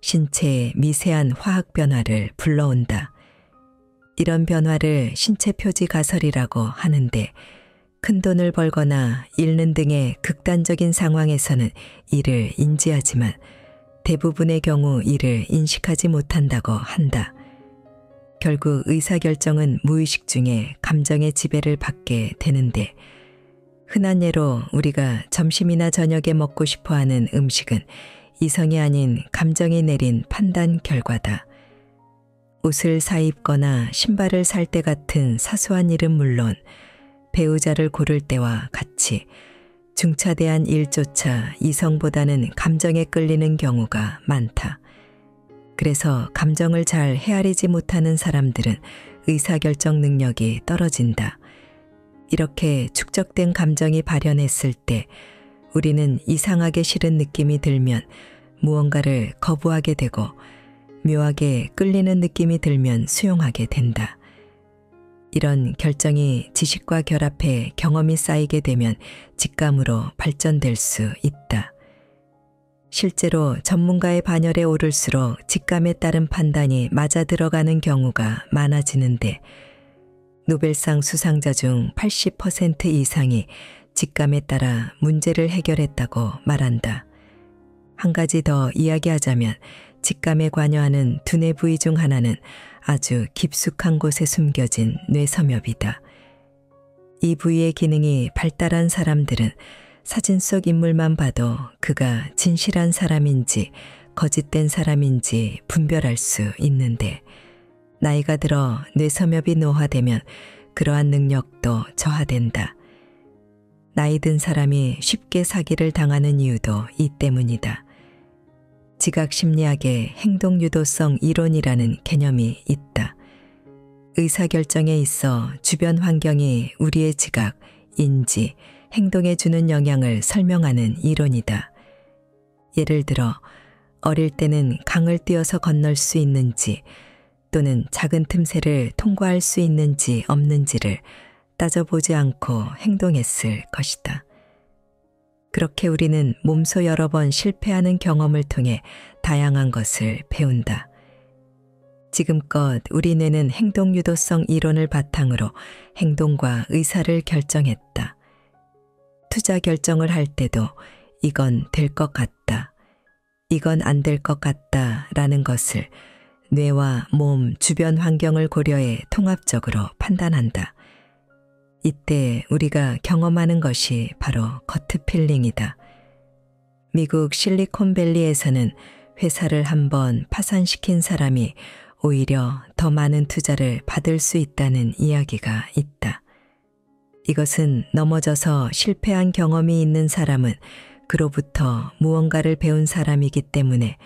Speaker 1: 신체의 미세한 화학 변화를 불러온다. 이런 변화를 신체 표지 가설이라고 하는데 큰돈을 벌거나 잃는 등의 극단적인 상황에서는 이를 인지하지만 대부분의 경우 이를 인식하지 못한다고 한다. 결국 의사결정은 무의식 중에 감정의 지배를 받게 되는데 흔한 예로 우리가 점심이나 저녁에 먹고 싶어하는 음식은 이성이 아닌 감정이 내린 판단 결과다. 옷을 사입거나 신발을 살 때 같은 사소한 일은 물론 배우자를 고를 때와 같이 중차대한 일조차 이성보다는 감정에 끌리는 경우가 많다. 그래서 감정을 잘 헤아리지 못하는 사람들은 의사결정 능력이 떨어진다. 이렇게 축적된 감정이 발현했을 때 우리는 이상하게 싫은 느낌이 들면 무언가를 거부하게 되고 묘하게 끌리는 느낌이 들면 수용하게 된다. 이런 결정이 지식과 결합해 경험이 쌓이게 되면 직감으로 발전될 수 있다. 실제로 전문가의 반열에 오를수록 직감에 따른 판단이 맞아 들어가는 경우가 많아지는데 노벨상 수상자 중 80% 이상이 직감에 따라 문제를 해결했다고 말한다. 한 가지 더 이야기하자면 직감에 관여하는 두뇌 부위 중 하나는 아주 깊숙한 곳에 숨겨진 뇌섬엽이다. 이 부위의 기능이 발달한 사람들은 사진 속 인물만 봐도 그가 진실한 사람인지 거짓된 사람인지 분별할 수 있는데 나이가 들어 뇌섬엽이 노화되면 그러한 능력도 저하된다. 나이 든 사람이 쉽게 사기를 당하는 이유도 이 때문이다. 지각심리학의 행동유도성 이론이라는 개념이 있다. 의사결정에 있어 주변 환경이 우리의 지각, 인지, 행동에 주는 영향을 설명하는 이론이다. 예를 들어 어릴 때는 강을 뛰어서 건널 수 있는지 또는 작은 틈새를 통과할 수 있는지 없는지를 따져보지 않고 행동했을 것이다. 그렇게 우리는 몸소 여러 번 실패하는 경험을 통해 다양한 것을 배운다. 지금껏 우리 뇌는 행동유도성 이론을 바탕으로 행동과 의사를 결정했다. 투자 결정을 할 때도 이건 될 것 같다, 이건 안 될 것 같다 라는 것을 뇌와 몸, 주변 환경을 고려해 통합적으로 판단한다. 이때 우리가 경험하는 것이 바로 거트 필링이다. 미국 실리콘밸리에서는 회사를 한번 파산시킨 사람이 오히려 더 많은 투자를 받을 수 있다는 이야기가 있다. 이것은 넘어져서 실패한 경험이 있는 사람은 그로부터 무언가를 배운 사람이기 때문에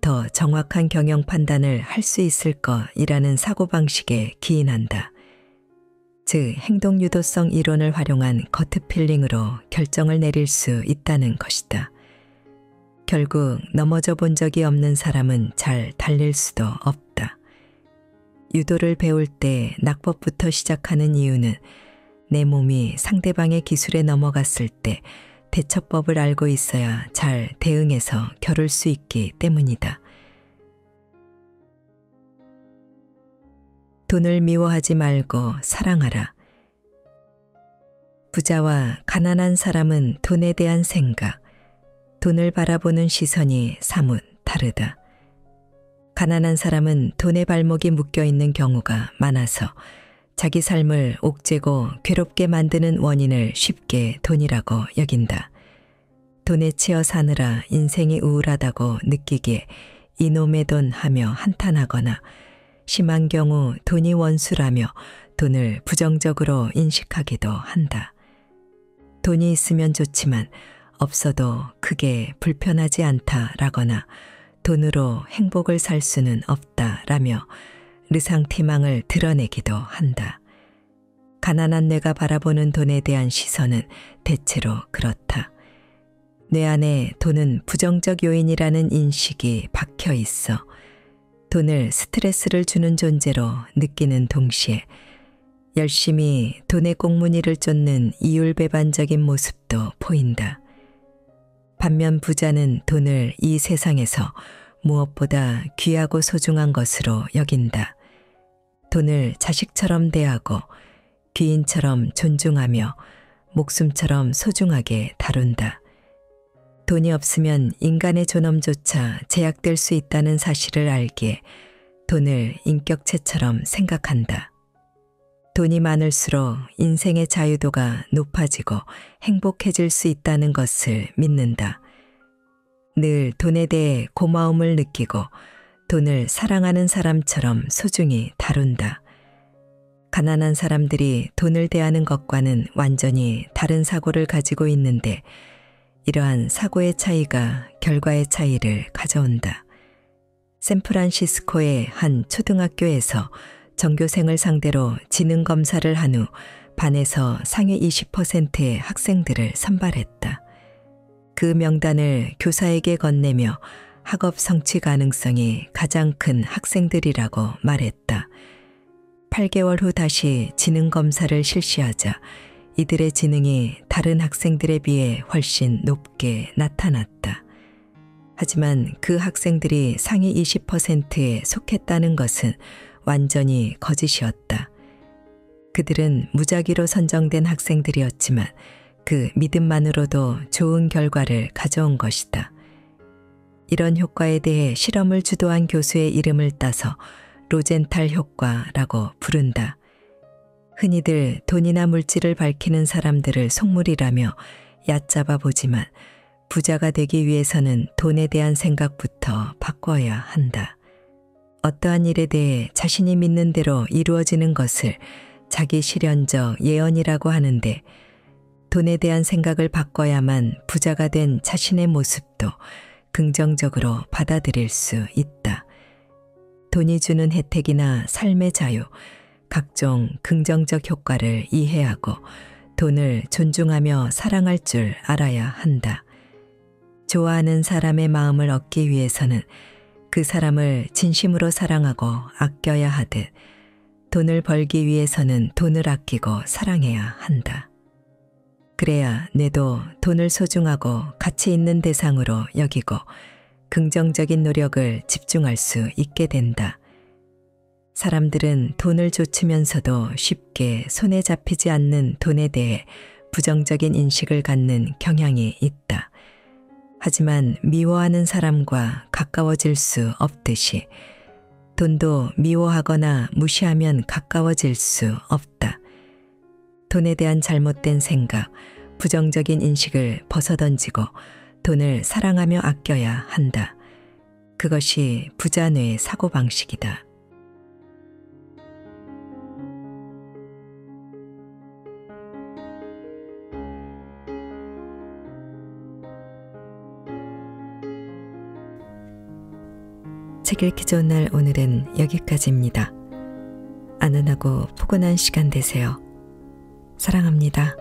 Speaker 1: 더 정확한 경영 판단을 할 수 있을 것이라는 사고방식에 기인한다. 즉 행동유도성 이론을 활용한 거트 필링으로 결정을 내릴 수 있다는 것이다. 결국 넘어져 본 적이 없는 사람은 잘 달릴 수도 없다. 유도를 배울 때 낙법부터 시작하는 이유는 내 몸이 상대방의 기술에 넘어갔을 때 대처법을 알고 있어야 잘 대응해서 겨룰 수 있기 때문이다. 돈을 미워하지 말고 사랑하라. 부자와 가난한 사람은 돈에 대한 생각, 돈을 바라보는 시선이 사뭇 다르다. 가난한 사람은 돈의 발목이 묶여 있는 경우가 많아서 자기 삶을 옥죄고 괴롭게 만드는 원인을 쉽게 돈이라고 여긴다. 돈에 치여 사느라 인생이 우울하다고 느끼기에 이놈의 돈 하며 한탄하거나 심한 경우 돈이 원수라며 돈을 부정적으로 인식하기도 한다. 돈이 있으면 좋지만 없어도 크게 불편하지 않다라거나 돈으로 행복을 살 수는 없다라며 르상티망을 드러내기도 한다. 가난한 뇌가 바라보는 돈에 대한 시선은 대체로 그렇다. 뇌 안에 돈은 부정적 요인이라는 인식이 박혀 있어 돈을 스트레스를 주는 존재로 느끼는 동시에 열심히 돈의 꽁무니를 쫓는 이율배반적인 모습도 보인다. 반면 부자는 돈을 이 세상에서 무엇보다 귀하고 소중한 것으로 여긴다. 돈을 자식처럼 대하고 귀인처럼 존중하며 목숨처럼 소중하게 다룬다. 돈이 없으면 인간의 존엄조차 제약될 수 있다는 사실을 알기에 돈을 인격체처럼 생각한다. 돈이 많을수록 인생의 자유도가 높아지고 행복해질 수 있다는 것을 믿는다. 늘 돈에 대해 고마움을 느끼고 돈을 사랑하는 사람처럼 소중히 다룬다. 가난한 사람들이 돈을 대하는 것과는 완전히 다른 사고를 가지고 있는데 이러한 사고의 차이가 결과의 차이를 가져온다. 샌프란시스코의 한 초등학교에서 전교생을 상대로 지능 검사를 한 후 반에서 상위 20%의 학생들을 선발했다. 그 명단을 교사에게 건네며 학업 성취 가능성이 가장 큰 학생들이라고 말했다. 8개월 후 다시 지능 검사를 실시하자 이들의 지능이 다른 학생들에 비해 훨씬 높게 나타났다. 하지만 그 학생들이 상위 20%에 속했다는 것은 완전히 거짓이었다. 그들은 무작위로 선정된 학생들이었지만 그 믿음만으로도 좋은 결과를 가져온 것이다. 이런 효과에 대해 실험을 주도한 교수의 이름을 따서 로젠탈 효과라고 부른다. 흔히들 돈이나 물질을 밝히는 사람들을 속물이라며 얕잡아 보지만 부자가 되기 위해서는 돈에 대한 생각부터 바꿔야 한다. 어떠한 일에 대해 자신이 믿는 대로 이루어지는 것을 자기 실현적 예언이라고 하는데 돈에 대한 생각을 바꿔야만 부자가 된 자신의 모습도 긍정적으로 받아들일 수 있다. 돈이 주는 혜택이나 삶의 자유, 각종 긍정적 효과를 이해하고 돈을 존중하며 사랑할 줄 알아야 한다. 좋아하는 사람의 마음을 얻기 위해서는 그 사람을 진심으로 사랑하고 아껴야 하듯 돈을 벌기 위해서는 돈을 아끼고 사랑해야 한다. 그래야 내도 돈을 소중하고 가치 있는 대상으로 여기고 긍정적인 노력을 집중할 수 있게 된다. 사람들은 돈을 좇으면서도 쉽게 손에 잡히지 않는 돈에 대해 부정적인 인식을 갖는 경향이 있다. 하지만 미워하는 사람과 가까워질 수 없듯이 돈도 미워하거나 무시하면 가까워질 수 없다. 돈에 대한 잘못된 생각, 부정적인 인식을 벗어던지고 돈을 사랑하며 아껴야 한다. 그것이 부자뇌의 사고방식이다. 책 읽기 좋은 날 오늘은 여기까지입니다. 안전하고 포근한 시간 되세요. 사랑합니다.